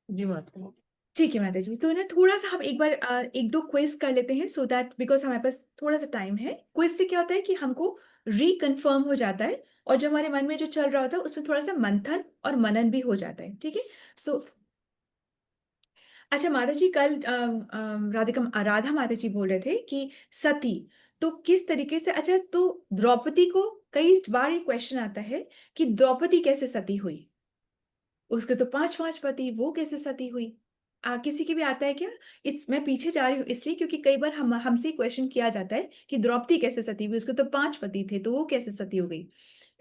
जी माता। ठीक है माता जी। तो ना थोड़ा सा हम एक बार एक दो क्विज कर लेते हैं, सो दैट बिकॉज हमारे पास थोड़ा सा टाइम है। क्विज से क्या होता है कि हमको रिकन्फर्म हो जाता है, और जो हमारे मन में जो चल रहा होता है उसमें थोड़ा सा मंथन और मनन भी हो जाता है, ठीक है। सो अच्छा माता जी, कल राधा माता जी बोल रहे थे कि सती, तो किस तरीके से, अच्छा तो द्रौपदी को कई बार ये क्वेश्चन आता है कि द्रौपदी कैसे सती हुई? उसके तो 5 पति, वो कैसे सती हुई? किसी के भी आता है क्या? मैं पीछे जा रही हूँ इसलिए क्योंकि कई बार हमसे क्वेश्चन किया जाता है कि द्रौपदी कैसे सती हुई, उसके तो 5 पति थे, तो वो कैसे सती हो गई?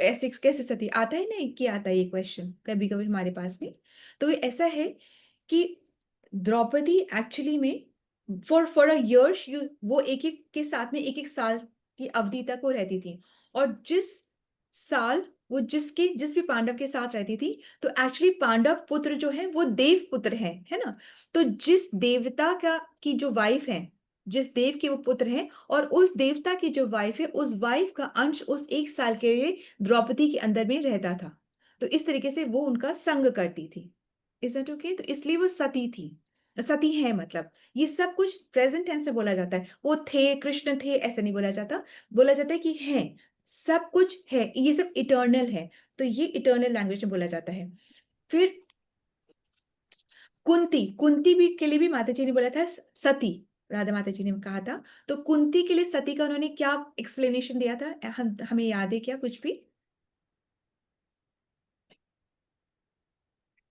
ऐसे कैसे सती, आता है नहीं कि आता है ये क्वेश्चन कभी कभी हमारे पास में। तो ये ऐसा है कि द्रौपदी एक्चुअली में फॉर अ ईयर्स, वो एक एक के साथ में एक एक साल की अवधि तक वो रहती थी, और जिस साल वो जिस भी पांडव के साथ रहती थी, तो एक्चुअली पांडव पुत्र जो है वो देव पुत्र है ना। तो जिस देवता का की जो वाइफ है, जिस देव के वो पुत्र हैं, और उस देवता की जो वाइफ है, उस वाइफ का अंश उस एक साल के लिए द्रौपदी के अंदर में रहता था। तो इस तरीके से वो उनका संग करती थी। Is that okay? तो इसलिए वो सती थी, सती है, मतलब ये सब कुछ प्रेजेंट टेंस से बोला जाता है। वो थे, कृष्ण थे, ऐसा नहीं बोला जाता। बोला जाता है कि है, सब कुछ है, ये सब इटर्नल है, तो ये इटर्नल लैंग्वेज में बोला जाता है। फिर कुंती, कुंती भी के लिए भी माता जी ने बोला था सती, राधा माता जी ने कहा था। तो कुंती के लिए सती का उन्होंने क्या एक्सप्लेनेशन दिया था? हमें याद है क्या कुछ भी?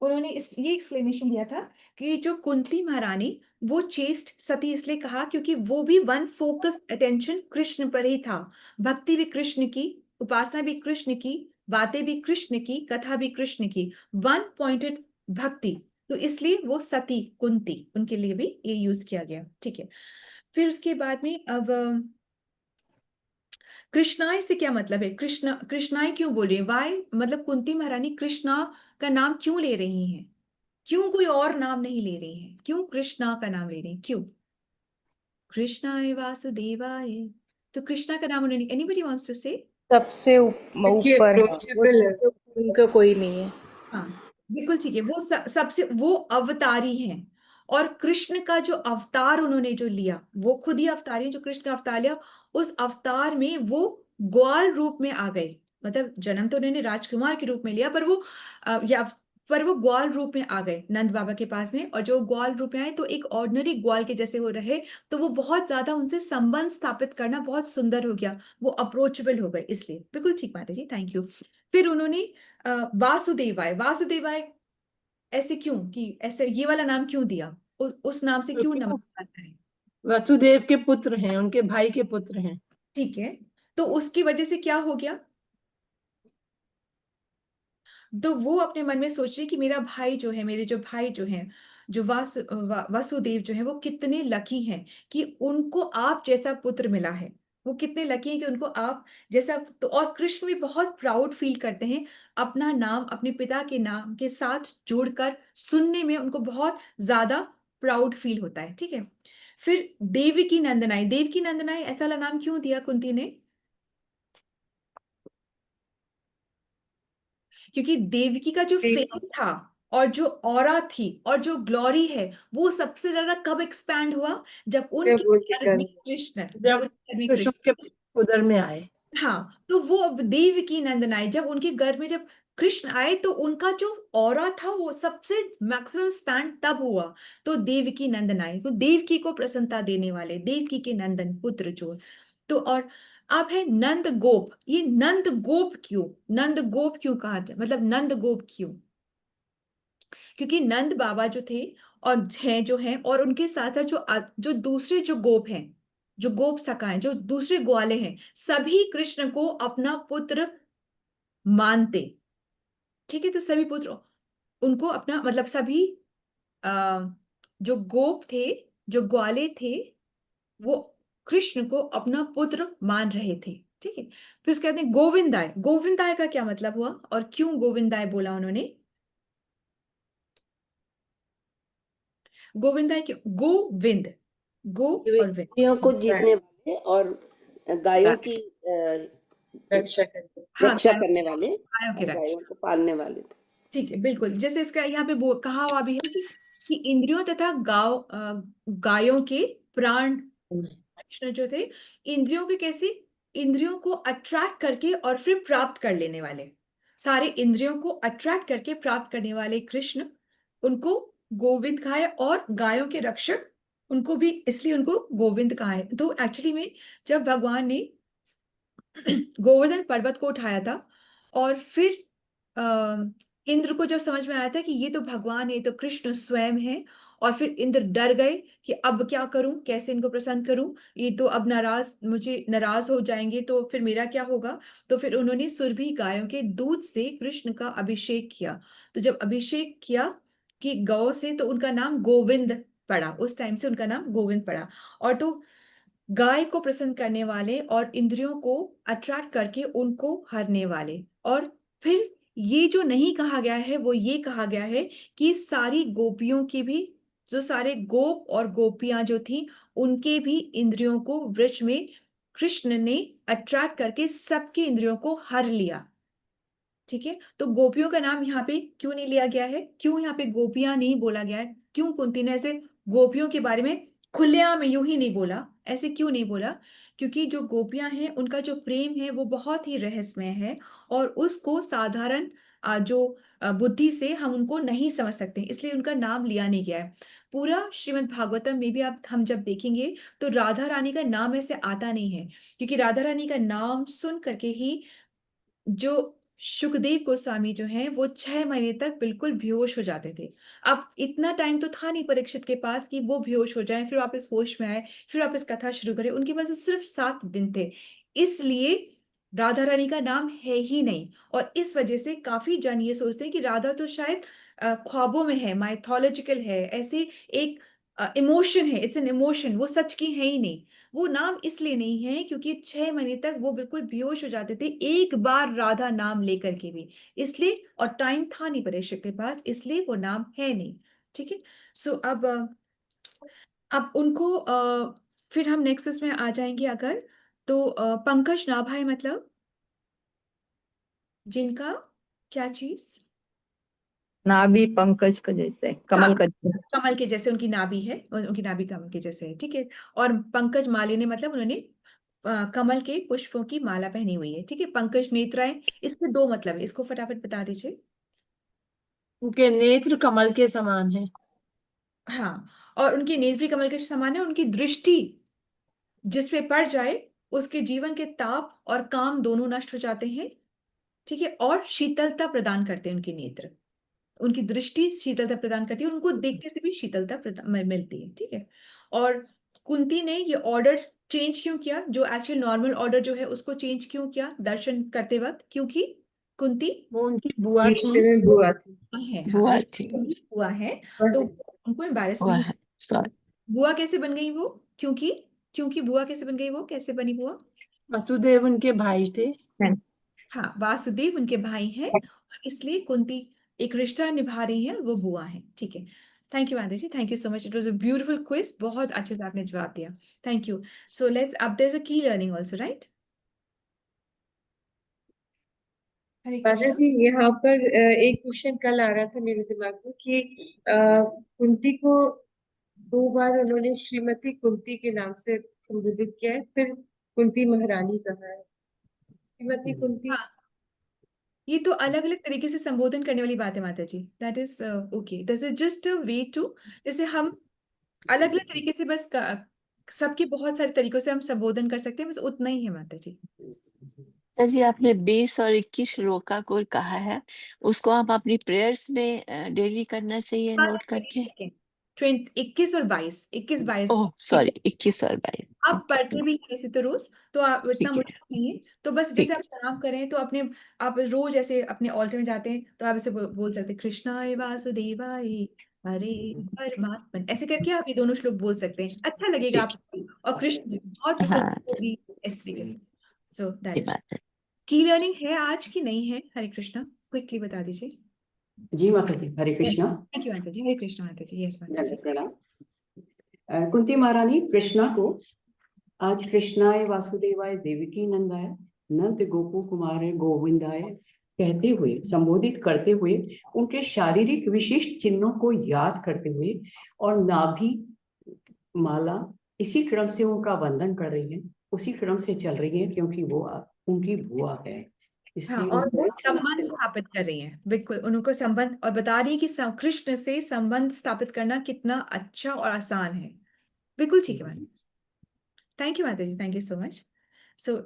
उन्होंने ये एक्सप्लेनेशन दिया था कि जो कुंती महारानी, वो चेस्ट सती इसलिए कहा क्योंकि वो भी वन फोकस अटेंशन कृष्ण पर ही था। भक्ति भी कृष्ण की, उपासना भी कृष्ण की, बातें भी कृष्ण की, कथा भी कृष्ण की, वन पॉइंटेड भक्ति। तो इसलिए वो सती कुंती, उनके लिए भी ये यूज किया गया, ठीक है। फिर उसके बाद में अब कृष्णाय से क्या मतलब है? कृष्णाय क्यों बोल रही है? वाई, मतलब कुंती महारानी कृष्णा का नाम क्यों ले रही हैं? क्यों कोई और नाम नहीं ले रही हैं? क्यों कृष्णा का नाम ले रही हैं? क्यों? कृष्णाय वासुदेवाय, तो कृष्णा का नाम उन्होंने, एनीबॉडी वांट्स टू से? सबसे क्योंकि ऊपर है वो, अप्रोचेबल है। सबसे ऊपर उनका कोई नहीं है। हाँ, बिल्कुल ठीक है। वो सबसे वो अवतारी हैं, और कृष्ण का जो अवतार उन्होंने जो लिया, वो खुद ही अवतारी हैं, जो कृष्ण का अवतार लिया, उस अवतार में वो ग्वाल रूप में आ गए। मतलब जन्म तो उन्होंने राजकुमार के रूप में लिया, पर वो पर वो ग्वाल रूप में आ गए नंद बाबा के पास में, और जो ग्वाल रूप में आए तो एक ऑर्डिनरी ग्वाल के जैसे हो रहे, तो वो बहुत ज्यादा उनसे संबंध स्थापित करना बहुत सुंदर हो गया, वो अप्रोचेबल हो गए, इसलिए बिल्कुल ठीक माता जी, थैंक यू। फिर उन्होंने वासुदेवाय, वासुदेवाय ऐसे क्यों, कि ऐसे ये वाला नाम क्यों दिया? उस नाम से क्यों क्योंकि वो नमस्कार करें? वसुदेव के पुत्र हैं, उनके भाई के पुत्र हैं। ठीक है, तो उसकी वजह से क्या हो गया? तो वो अपने मन में सोच रही कि मेरा भाई जो है, मेरे जो भाई जो हैं, जो वसुदेव जो है वो कितने लकी हैं कि उनको आप जैसा पुत्र मिला है। वो कितने लकी हैं कि उनको आप जैसा, तो और कृष्ण भी बहुत प्राउड फील करते हैं अपना नाम अपने पिता के नाम के साथ जोड़कर, सुनने में उनको बहुत ज्यादा प्राउड फील होता है। ठीक है, फिर देवकी नंदनाई, देवकी नंदनाई ऐसा वाला नाम क्यों दिया कुंती ने? क्योंकि देवकी का जो फेम था और जो ऑरा थी और जो ग्लोरी है वो सबसे ज्यादा कब एक्सपैंड हुआ? जब उनके घर में कृष्ण, जब जब उनके घर में कृष्ण कृष्ण, के उदर में आए। हाँ, तो वो अब देवकी नंदन आए, जब उनके घर में जब कृष्ण आए तो उनका जो ऑरा था वो सबसे मैक्सिमम स्पैन तब हुआ। तो देवकी नंदन आए, तो देवकी को प्रसन्नता देने वाले, देवकी के नंदन पुत्र जो। तो और अब है नंद गोप। ये नंद गोप क्यों, नंद गोप क्यों कहा जाए, मतलब नंद गोप क्यों? क्योंकि नंद बाबा जो थे और हैं जो हैं, और उनके साथ साथ जो दूसरे जो गोप हैं, जो गोप सखा हैं, जो दूसरे ग्वाले हैं, सभी कृष्ण को अपना पुत्र मानते। ठीक है, तो सभी पुत्र उनको अपना, मतलब सभी आ, जो गोप थे, जो ग्वाले थे, वो कृष्ण को अपना पुत्र मान रहे थे। ठीक है, फिर उसके कहते हैं गोविंदाय। गोविंदाय का क्या मतलब हुआ और क्यों गोविंदाय बोला उन्होंने? गोविंदाय क्यों? गोविंद, गो और विंद, इंद्रियों को जीतने वाले और गायों की हाँ, रक्षा करने वाले गायों के और रक्षा। गायों को पालने वाले थे। ठीक है, बिल्कुल, जैसे इसका यहाँ पे कहा हुआ भी है कि इंद्रियों तथा गायों के प्राण कृष्ण जो थे, इंद्रियों के कैसे, इंद्रियों को अट्रैक्ट करके और फिर प्राप्त कर लेने वाले, सारे इंद्रियों को अट्रैक्ट करके प्राप्त करने वाले कृष्ण, उनको गोविंद कहा है। और गायों के रक्षक, उनको भी इसलिए उनको गोविंद कहा है। तो एक्चुअली में जब भगवान ने गोवर्धन पर्वत को उठाया था और फिर इंद्र को जब समझ में आया था कि ये तो भगवान है, ये तो कृष्ण स्वयं है, और फिर इंद्र डर गए कि अब क्या करूं, कैसे इनको प्रसन्न करूं, ये तो अब मुझे नाराज हो जाएंगे, तो फिर मेरा क्या होगा? तो फिर उन्होंने सुरभि गायों के दूध से कृष्ण का अभिषेक किया। तो जब अभिषेक किया कि गौ से, तो उनका नाम गोविंद पड़ा, उस टाइम से उनका नाम गोविंद पड़ा। और तो गाय को प्रसन्न करने वाले और इंद्रियों को अट्रैक्ट करके उनको हरने वाले। और फिर ये जो नहीं कहा गया है वो ये कहा गया है कि सारी गोपियों की भी, जो सारे गोप और गोपियां जो थी, उनके भी इंद्रियों को वृक्ष में कृष्ण ने अट्रैक्ट करके सबके इंद्रियों को हर लिया। ठीक है, तो गोपियों का नाम यहाँ पे क्यों नहीं लिया गया है, क्यों यहाँ पे गोपियां नहीं बोला गया है, क्यों कुंती ने ऐसे गोपियों के बारे में खुलेआम यूं ही नहीं बोला, ऐसे क्यों नहीं बोला? क्योंकि जो गोपियां हैं उनका जो प्रेम है वो बहुत ही रहस्यमय है, और उसको साधारण बुद्धि से हम उनको नहीं समझ सकते, इसलिए उनका नाम लिया नहीं गया है। पूरा श्रीमद् भागवतम में भी आप हम जब देखेंगे तो राधा रानी का नाम ऐसे आता नहीं है, क्योंकि राधा रानी का नाम सुन करके ही जो सुखदेव गोस्वामी जो हैं वो 6 महीने तक बिल्कुल बेहोश हो जाते थे। अब इतना टाइम तो था नहीं परीक्षित के पास कि वो बेहोश हो जाएं, फिर वापस होश में आए, फिर वापस कथा शुरू करें। उनके पास तो सिर्फ 7 दिन थे, इसलिए राधा रानी का नाम है ही नहीं। और इस वजह से काफी जन ये सोचते हैं कि राधा तो शायद ख्वाबों में है, माइथोलॉजिकल है, ऐसे एक इमोशन है, इट्स एन इमोशन, वो सच की है ही नहीं। वो नाम इसलिए नहीं है क्योंकि 6 महीने तक वो बिल्कुल बेहोश हो जाते थे एक बार राधा नाम लेकर के भी, इसलिए, और टाइम था नहीं परीक्षित के पास, इसलिए वो नाम है नहीं। ठीक है, सो अब उनको फिर हम नेक्स्ट इसमें आ जाएंगे अगर, तो पंकज नाभाई मतलब जिनका क्या चीज, नाभि पंकज का जैसे, हाँ, कमल का कमल के जैसे उनकी नाभि है, उनकी नाभि कमल के जैसे है। ठीक है, और पंकज मालिनी मतलब उन्होंने कमल के पुष्पों की माला पहनी हुई है। ठीक है, पंकज नेत्राएं, इसके 2 मतलब है, इसको फटाफट बता दीजिए। उनके नेत्र कमल के समान है। हाँ, और उनकी नेत्र भी कमल के समान है, उनकी दृष्टि जिस पे पड़ जाए उसके जीवन के ताप और काम दोनों नष्ट हो जाते हैं। ठीक है, और शीतलता प्रदान करते हैं उनके नेत्र, उनकी दृष्टि शीतलता प्रदान करती है, उनको देखने से भी शीतलता मिलती है। ठीक है, और कुंती ने ये ऑर्डर चेंज क्यों किया, जो एक्चुअल नॉर्मल ऑर्डर जो है उसको चेंज क्यों किया दर्शन करते वक्त? क्योंकि कुंती वो उनकी बुआ थी। रिश्ते में बुआ थी। है, हाँ, बुआ थी। उनकी बुआ है, तो उनको एम्बैरेस हुआ नहीं। है। सॉरी। बुआ कैसे बन गई वो? क्योंकि क्योंकि बुआ कैसे बन गई वो? कैसे बनी बुआ? वसुदेव उनके भाई थे। हाँ, वासुदेव उनके भाई हैं, इसलिए कुंती एक रिश्ता निभा रही है, वो बुआ है। ठीक है। Thank you aunty ji, thank you so much. It was a beautiful quiz, बहुत अच्छे से आपने जवाब दिया। Thank you. सो लेट्स, अब there is a key learning also, right? हरे माता कृष्णा। जी, यहाँ पर एक क्वेश्चन कल आ रहा था मेरे दिमाग में कि कुंती को 2 बार उन्होंने श्रीमती कुंती के नाम से संबोधित किया है, फिर कुंती महारानी कहा है। श्रीमती कुंती। हाँ, ये तो अलग अलग तरीके से संबोधन करने वाली बात है माता ji. That is okay, this is just a way to, जैसे हम अलग अलग तरीके से बस सबके बहुत सारे तरीकों से हम संबोधन कर सकते हैं, बस उतना ही है माता जी। सर जी, आपने 20 और 21 श्लोका को कहा है, उसको आप अपनी प्रेयर्स में डेली करना चाहिए नोट करके। 21 और 22, 21-22 ओह सॉरी, 21 और 22। आप पढ़ते भी हैं ऐसे तो रोज, तो आप इतना ठीक है, मुश्किल नहीं है। तो बस ठीक जैसे आप प्रणाम करें तो अपने, आप रोज ऐसे अपने ऑल्टर में जाते हैं तो आप ऐसे बोल सकते हैं, कृष्णाय वासुदेवाय हरे परमात्मन, ऐसे करके आप ये दोनों श्लोक बोल सकते हैं, अच्छा लगेगा ठीक। आपको, और कृष्ण जी बहुत प्रसन्न हाँ, होगी इस तरीके से। सो दैट ये इज, बात है। की लर्निंग है आज की नहीं है? हरे कृष्णा, क्विकली बता दीजिए। जी माता जी, हरे कृष्णा। थैंक यू माता जी। हरे कृष्णा माता जी। यस माता जी। दंडवत प्रणाम। कुंती महारानी कृष्णा को आज कृष्णाय वासुदेवाय देवकी नंदाय नंद गोपु कुमार गोविंदाय कहते हुए, संबोधित करते हुए, उनके शारीरिक विशिष्ट चिन्हों को याद करते हुए और नाभि माला इसी क्रम से उनका वंदन कर रही है, उसी क्रम से चल रही है, क्योंकि वो उनकी बुआ है, हाँ, इसलिए और वो उनको संबंध स्थापित कर रही हैं, बिल्कुल उनको संबंध, और बता रही है कि कृष्ण से संबंध स्थापित करना कितना अच्छा और आसान है। बिल्कुल ठीक है मैम। थैंक यू माता जी, थैंक यू सो मच। सो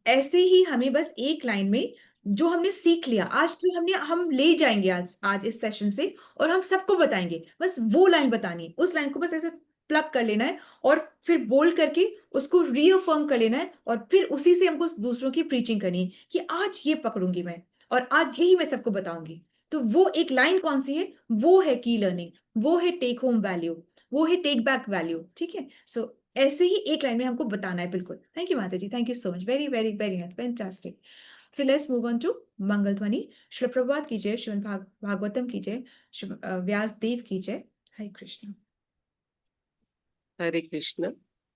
ऐसे ही हमें बस एक लाइन में जो हमने सीख लिया आज, जो हमने, हम ले जाएंगे आज आज इस सेशन से, और हम सबको बताएंगे, बस वो लाइन बतानी है, उस लाइन को बस ऐसे प्लग कर लेना है, और फिर बोल करके उसको रीअफर्म कर लेना है, और फिर उसी से हमको दूसरों की प्रीचिंग करनी है कि आज ये पकड़ूंगी मैं, और आज यही मैं सबको बताऊंगी। तो वो एक लाइन कौन सी है? वो है की लर्निंग, वो है टेक होम वैल्यू, वो है टेक बैक वैल्यू। ठीक है। सो ऐसे ही एक लाइन में हमको बताना है, बिल्कुल। थैंक यू माता जी, thank you so much, very very very nice, fantastic. So let's move on to मंगल ध्वनि। श्री प्रभात की जय, श्रीमद् भागवतम की जय, व्यास देव की जय। हरे कृष्ण। हरे कृष्ण।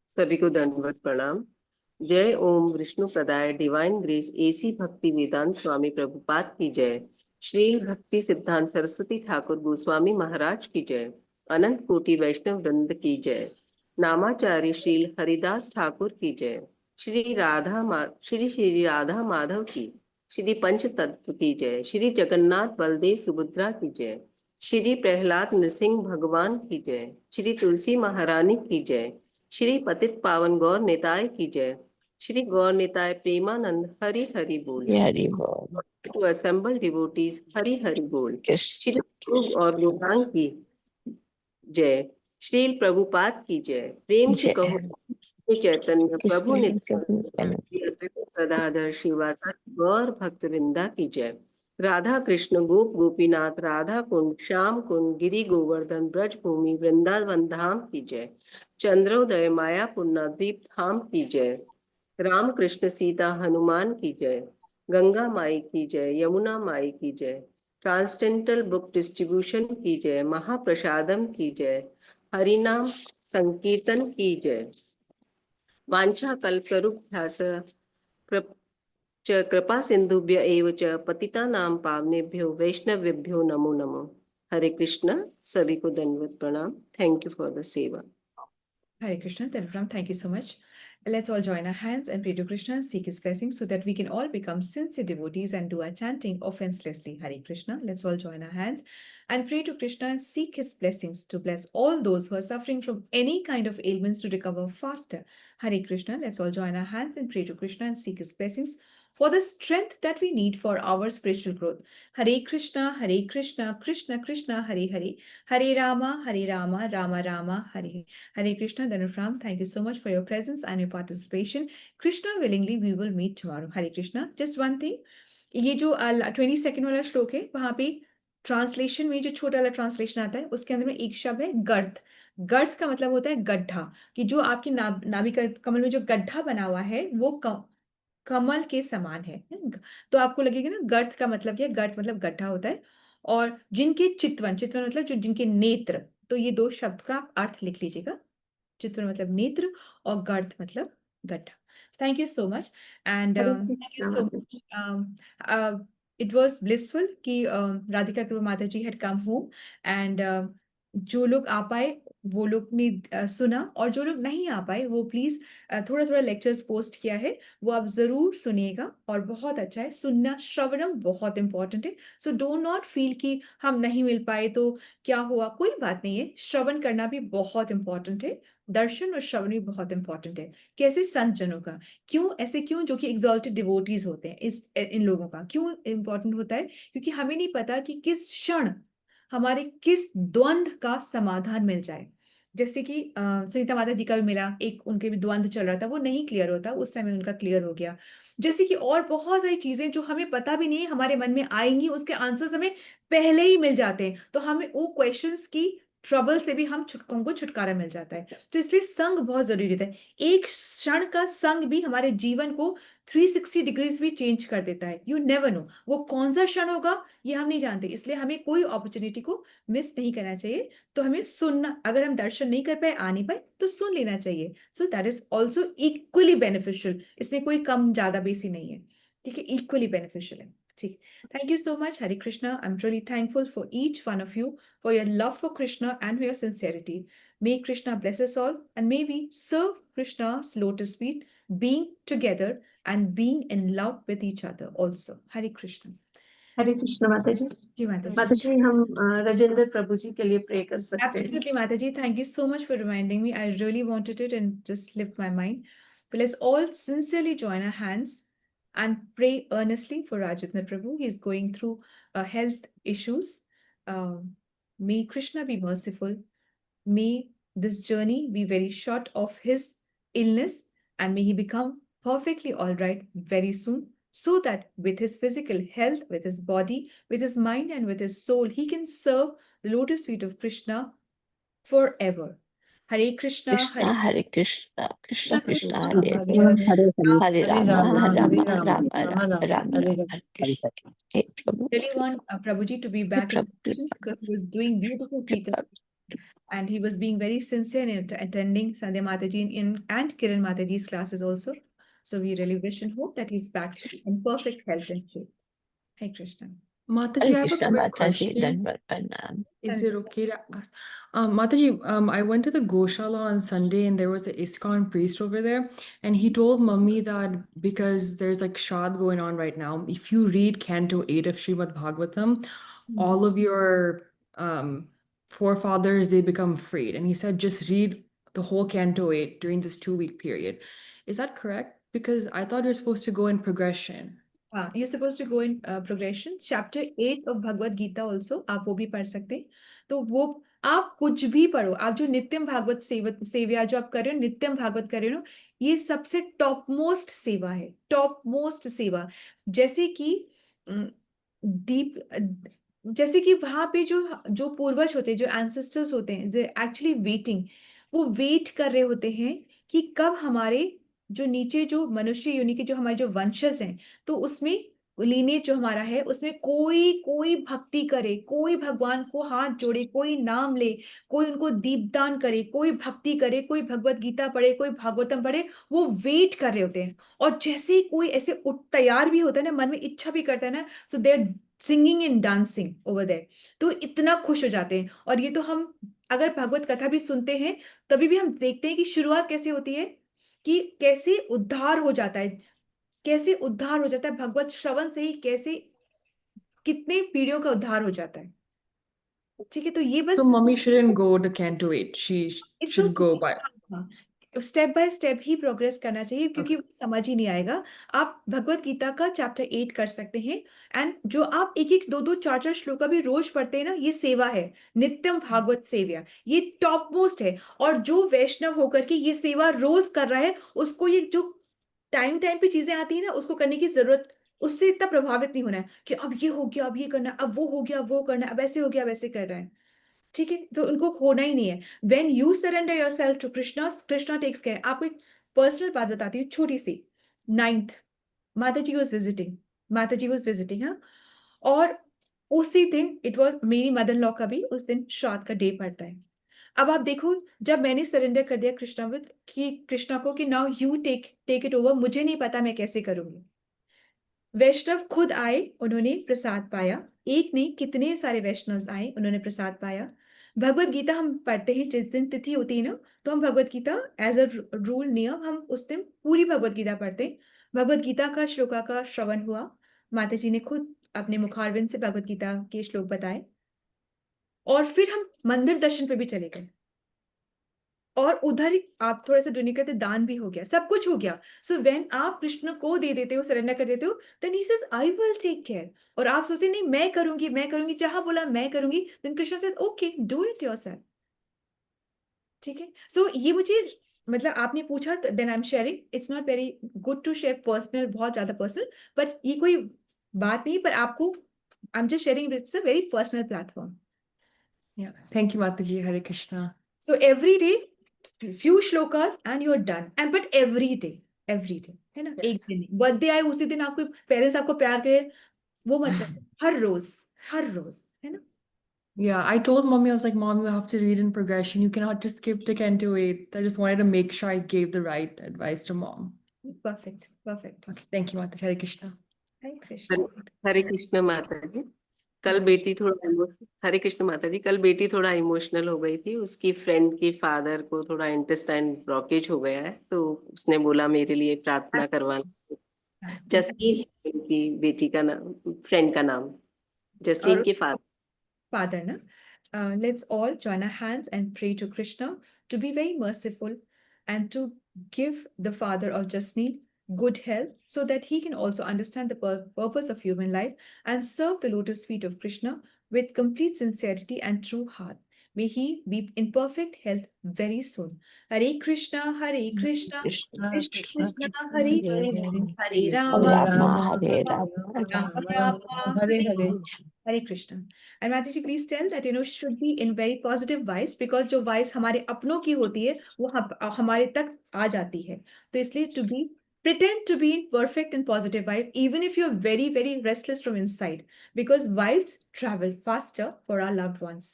सभी को दंडवत प्रणाम। जय ओम विष्णु प्रदाय डिवाइन ग्रेस एसी भक्ति वेदांत स्वामी प्रभुपाद की जय। श्री भक्ति सिद्धांत सरस्वती ठाकुर गोस्वामी महाराज की जय। अनंत कोटि वैष्णव वृंद की जय। नामाचार्य श्री हरिदास ठाकुर की जय। श्री राधा माधव की, श्री पंच तत्व की जय। श्री जगन्नाथ बलदेव सुभद्रा की जय। श्री प्रहलाद नृसिंह भगवान की जय। श्री तुलसी महारानी की जय। श्री पतित पावन गौर निताय की जय। श्री गौर निताय प्रेमानंद हरि हरि बोल। ये हरि बोल। To assemble devotees Hari Hari बोल। कृष्ण श्री ध्रुव और लोहांग की जय। श्री प्रभुपाद की जय। प्रेम से जय। कहो श्री चैतन्य प्रभु कृष्ण नित्यानंद सदाधर शिवासादि गौर भक्त वृंदा की जय। राधा कृष्ण गोप गोपीनाथ राधा कुंड श्याम कुंड गिरि गोवर्धन ब्रज भूमि वृंदावन धाम की जय। चंद्रोदय मायापुर नवद्वीप धाम की जय। राम कृष्ण सीता हनुमान की जय। गंगा माई की जय। यमुना माई की जय। ट्रांसडेंटल बुक डिस्ट्रीब्यूशन की जय। महाप्रसादम की जय। हरिनाम संकीर्तन की जय। वांछा कल्पतरुभ्यास कृपा सिंधुभ्य एव च पतितानां पावनेभ्यो वैष्णवेभ्यो नमो नमो। हरे कृष्णा। सभी को दंडवत प्रणाम। थैंक यू फॉर द सेवा। Hare Krishna, Ram, thank you so much. Let's all join our hands and pray to Krishna, seek his blessings so that we can all become sincere devotees and do our chanting offenselessly. Hare Krishna. Let's all join our hands and pray to Krishna and seek his blessings to bless all those who are suffering from any kind of ailments to recover faster. Hare Krishna. Let's all join our hands and pray to Krishna and seek his blessings for the strength that we need for our spiritual growth. Hare Krishna, Krishna Krishna, Hare Hare, Hare Rama, Rama Rama, Hare Hare. Hare Krishna, Dhanutram, thank you so much for your presence and your participation. Krishna willingly, we will meet tomorrow. Hare Krishna. Just one thing, ये जो 22nd वाला श्लोक है, वहां पे translation में जो छोटा वाला ट्रांसलेशन आता है उसके अंदर में एक शब्द है गर्त। गर्त का मतलब होता है गड्ढा, कि जो आपकी नाभि का कमल में जो गड्ढा बना हुआ है वो कमल के समान है। तो आपको लगेगा ना गर्त का मतलब क्या है, गर्त मतलब गड्ढा होता है। और जिनके चितवन, चितवन मतलब जो जिनके नेत्र, तो ये दो शब्द का आप अर्थ लिख लीजिएगा। चितवन मतलब नेत्र और गर्त मतलब गड्ढा। Thank you so much and हरे थैंक यू कृष्णा सो माता ji. Much. It was blissful कि राधिका कृपा माता ji had come home and जो लोग आ पाए वो लोग ने सुना, और जो लोग नहीं आ पाए वो प्लीज थोड़ा थोड़ा लेक्चर्स पोस्ट किया है, वो आप जरूर सुनिएगा। और बहुत अच्छा है सुनना, श्रवणम बहुत इंपॉर्टेंट है। सो डो नॉट फील कि हम नहीं मिल पाए तो क्या हुआ, कोई बात नहीं है। श्रवण करना भी बहुत इंपॉर्टेंट है, दर्शन और श्रवण भी बहुत इंपॉर्टेंट है। कैसे संत जनों का, क्यों ऐसे, क्यों जो कि एग्जॉल्टेड डिवोटीज होते हैं, इस इन लोगों का क्यों इंपॉर्टेंट होता है, क्योंकि हमें नहीं पता कि किस क्षण हमारे किस द्वंद्व का समाधान मिल जाए। जैसे कि सुनीता माता जी का भी मिला, एक उनके भी द्वंद्व चल रहा था, वो नहीं क्लियर होता, उस समय उनका क्लियर हो गया। जैसे कि और बहुत सारी चीजें जो हमें पता भी नहीं है हमारे मन में आएंगी, उसके आंसर्स हमें पहले ही मिल जाते हैं, तो हमें वो क्वेश्चंस की ट्रबल से भी हमको छुटकारा मिल जाता है। तो इसलिए संग बहुत जरूरी रहता है। एक क्षण का संग भी हमारे जीवन को 360 डिग्रीज भी चेंज कर देता है। यू नेवर नो वो कौन सा क्षण होगा, ये हम नहीं जानते, इसलिए हमें कोई अपॉर्चुनिटी को मिस नहीं करना चाहिए। तो हमें सुनना, अगर हम दर्शन नहीं कर पाए, आ नहीं पाए, तो सुन लेना चाहिए। So that is also equally beneficial, इसमें कोई कम ज्यादा बेसी नहीं है, ठीक है, इक्वली बेनिफिशियल है। ठीक, thank you so much. Hare Krishna. I am really thankful for each one of you for your love for Krishna and for your sincerity. May Krishna bless us all, and may we serve Krishna's lotus feet, being together and being in love with each other also. Hare Krishna. हरे कृष्ण माता जी। जी माता जी। माता जी हम राजेंद्र प्रभु जी के लिए pray कर सकते हैं। Absolutely, Mataji. Thank you so much for reminding me. I really wanted it and just slipped my mind. So let's all sincerely join our hands and pray earnestly for Rajendra Prabhu. He is going through health issues. May Krishna be merciful. May this journey be very short of his illness, and may he become perfectly all right very soon, so that with his physical health, with his body, with his mind, and with his soul, he can serve the lotus feet of Krishna forever. Hare Krishna, Krishna Hare Krishna Krishna Krishna, Krishna Krishna, Hare Hare Hare Hare Hare Hare Hare Ram Ram Ram Hare Ram Ram Ram Ram Ram Hare Ram Hare Hare Krishna. Hey Prabhu really want Prabhuji to be back in Prabhu the session कृपा because he was doing beautiful kirtan कृपा and he was being very sincere in attending Sandhya Mataji and Kiran Mataji's classes also. So we really wish and hope that he's back soon in perfect health and shape. Hare Krishna. Mataji, Hare I have a Krishna quick माता जी question. धन्यवाद प्रणाम। Is it okay to ask? Mataji, I went to the Goshala on Sunday and there was an ISKCON priest over there, and he told Mummy that because there's like Shad going on right now, if you read Canto 8 of Srimad Bhagavatam, all of your forefathers, they become freed. And he said, just read the whole Canto 8 during this 2-week period. Is that correct? Because I thought you're supposed to go in progression. You're supposed to go in progression. Chapter 8 of Bhagavad Gita also, आप वो भी पढ़ सकते हैं। तो वो आप कुछ भी पढ़ो, आप जो नित्यम भागवत सेवा जो आप कर रहे हो, नित्यम भागवत कर रहे हो, ये सबसे टॉप मोस्ट सेवा है, टॉप मोस्ट सेवा। जैसे कि दीप जैसे कि वहां पे जो जो पूर्वज होते हैं, जो एंसेस्टर्स होते हैं, जो एक्चुअली वेटिंग, वो वेट कर रहे होते हैं कि कब हमारे जो नीचे जो मनुष्य योनि के जो हमारे जो वंशज हैं, तो उसमें लीनेज जो हमारा है उसमें कोई कोई भक्ति करे, कोई भगवान को हाथ जोड़े, कोई नाम ले, कोई उनको दीपदान करे, कोई भक्ति करे, कोई भगवत गीता पढ़े, कोई भागवतम पढ़े। वो वेट कर रहे होते हैं, और जैसे ही कोई ऐसे उठ तैयार भी होता है ना, मन में इच्छा भी करता है ना, so there singing and dancing over there, तो इतना खुश हो जाते हैं। और ये तो हम अगर भगवत कथा भी सुनते हैं तभी भी हम देखते हैं कि शुरुआत कैसे होती है, कि कैसे उद्धार हो जाता है, कैसे उद्धार हो जाता है भगवत श्रवण से ही, कैसे कितने पीढ़ियों का उद्धार हो जाता है। ठीक है, तो ये बस So Mummy shouldn't go to Canto 8. She it's should go by. Step by step he progress करना चाहिए, क्योंकि वो समझ ही नहीं आएगा। आप भगवत गीता का चैप्टर 8 कर सकते हैं, एंड जो आप एक एक दो दो चार चार श्लोका भी रोज पढ़ते हैं ना, ये सेवा है, नित्यम भागवत सेवा, ये टॉप मोस्ट है। और जो वैष्णव होकर के ये सेवा रोज कर रहा है, उसको ये जो टाइम टाइम पे चीजें आती है ना, उसको करने की जरूरत उससे इतना प्रभावित नहीं होना है कि अब ये हो गया, अब ये करना है, अब वो हो गया, अब वो करना है, अब ऐसे हो गया, अब ऐसे कर रहे हैं। ठीक है, तो उनको होना ही नहीं है। When you surrender yourself to Krishna, Krishna takes care. आपको एक पर्सनल बात बताती हूँ, छोटी सी। 9th, माता जी वॉज विजिटिंग, हाँ। और उसी दिन इट वॉज मेरी मदर लॉ का भी उस दिन श्राद्ध का डे पड़ता है। अब आप देखो, जब मैंने सरेंडर कर दिया कृष्णा को कि now you take it over, मुझे नहीं पता मैं कैसे करूंगी। वैष्णव खुद आए, उन्होंने प्रसाद पाया। एक नहीं, कितने सारे वैष्णव आए, उन्होंने प्रसाद पाया। भगवत गीता हम पढ़ते हैं जिस दिन तिथि होती है ना, तो हम Bhagavad Gita as a rule नियम हम उस दिन पूरी भगवत गीता पढ़ते हैं। भगवत गीता का श्लोका का श्रवण हुआ। माता जी ने खुद अपने मुखारविंद से भगवत गीता के श्लोक बताए। और फिर हम मंदिर दर्शन पे भी चले गए, और उधर ही आप थोड़ा सा डोनेट करते, दान भी हो गया, सब कुछ हो गया। सो व्हेन आप कृष्ण को दे देते हो, सरेंडर कर देते हो, then he says I will take care. और आप सोचते नहीं मैं करूंगी, जहां बोला मैं करूंगी, then Krishna says okay do it yourself. ठीक है, सो ये मुझे मतलब आपने पूछा, then I am sharing. It's not very good to share personal, बहुत ज्यादा पर्सनल, बट ये कोई बात नहीं, पर आपको I am just sharing, it's a very personal platform. Yeah. Thank you, Mataji. Hare Krishna. So every day, few shlokas and you're done. And but every day, है ना? Yes. एक दिन नहीं, बर्थडे आए उसी दिन आपको पेरेंट्स आपको प्यार करे, वो मतलब हर रोज, है ना? Yeah, I told mommy, I was like, Mom, you have to read in progression. You cannot just skip to 10 to 8. I just wanted to make sure I gave the right advice to mom. Perfect. Okay, thank you, Mataji. Hare Krishna. Hare Krishna. हरे कृष्ण माता जी। कल हरे बेटी थोड़ा हरे कृष्ण माता जी, कल बेटी थोड़ा emotional हो गई थी। उसकी फ्रेंड के फादर को थोड़ा इंटेस्टाइन ब्लॉकेज हो गया है, तो उसने बोला मेरे लिए प्रार्थना करवाना। जसलीन है उनकी बेटी का नाम, फ्रेंड का नाम जसलीन और के father. Father, na? Let's all join our hands and pray to Krishna to be very merciful and to give the father of Jasneen good health so that he can also understand the purpose of human life and serve the lotus feet of Krishna with complete sincerity and true heart. May he be in perfect health very soon. Hare Krishna, Krishna Krishna Krishna, Hare Hare Hare, Hare Hare Rama, Rama, Hare Rama, Rama Rama Rama, Hare Hare Hare. Hare Krishna. And Mataji, please tell that should be in very positive vibes, because जो vibes हमारे अपनों की होती है वो हमारे तक आ जाती है। तो इसलिए to be pretend to be in perfect and positive vibe even if you're very very restless from inside, because vibes travel faster for our loved ones.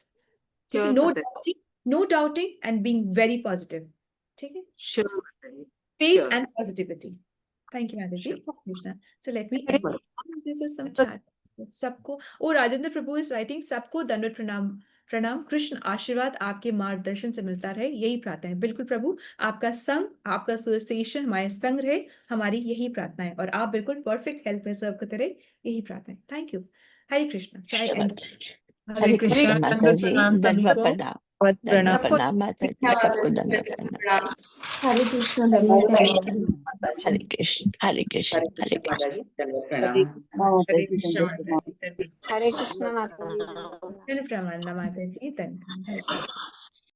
ठीक है, sure no doubting and being very positive. ठीक है, sure faith sure. and positivity. Thank you, Mataji. Sure. Krishna. So let me end. This is some chat. सबको, ओ राजेंद्र प्रभु is writing, सबको दंडवत प्रणाम। कृष्ण आशीर्वाद आपके मार्गदर्शन से मिलता रहे, यही प्रार्थना है। बिल्कुल प्रभु, आपका संग, आपका एसोसिएशन हमारे संग रहे, हमारी यही प्रार्थना है। और आप बिल्कुल परफेक्ट हेल्थ में सर्व करते रहे, यही प्रार्थना है। Thank you. Hare Krishna. So I end. हरे कृष्ण माता जी, प्रणाम सभी दंडवत को। प्रणाम, बहुत दंडवत प्रणाम। प्रणाम माता जी, सबको दंडवत प्रणाम। हरे कृष्ण दंडवत प्रणाम। हरे कृष्ण, हरे कृष्ण, हरे कृष्ण। हरे कृष्ण माता जी दंडवत प्रणाम। धन्य प्रमाण माता जी, धन्य।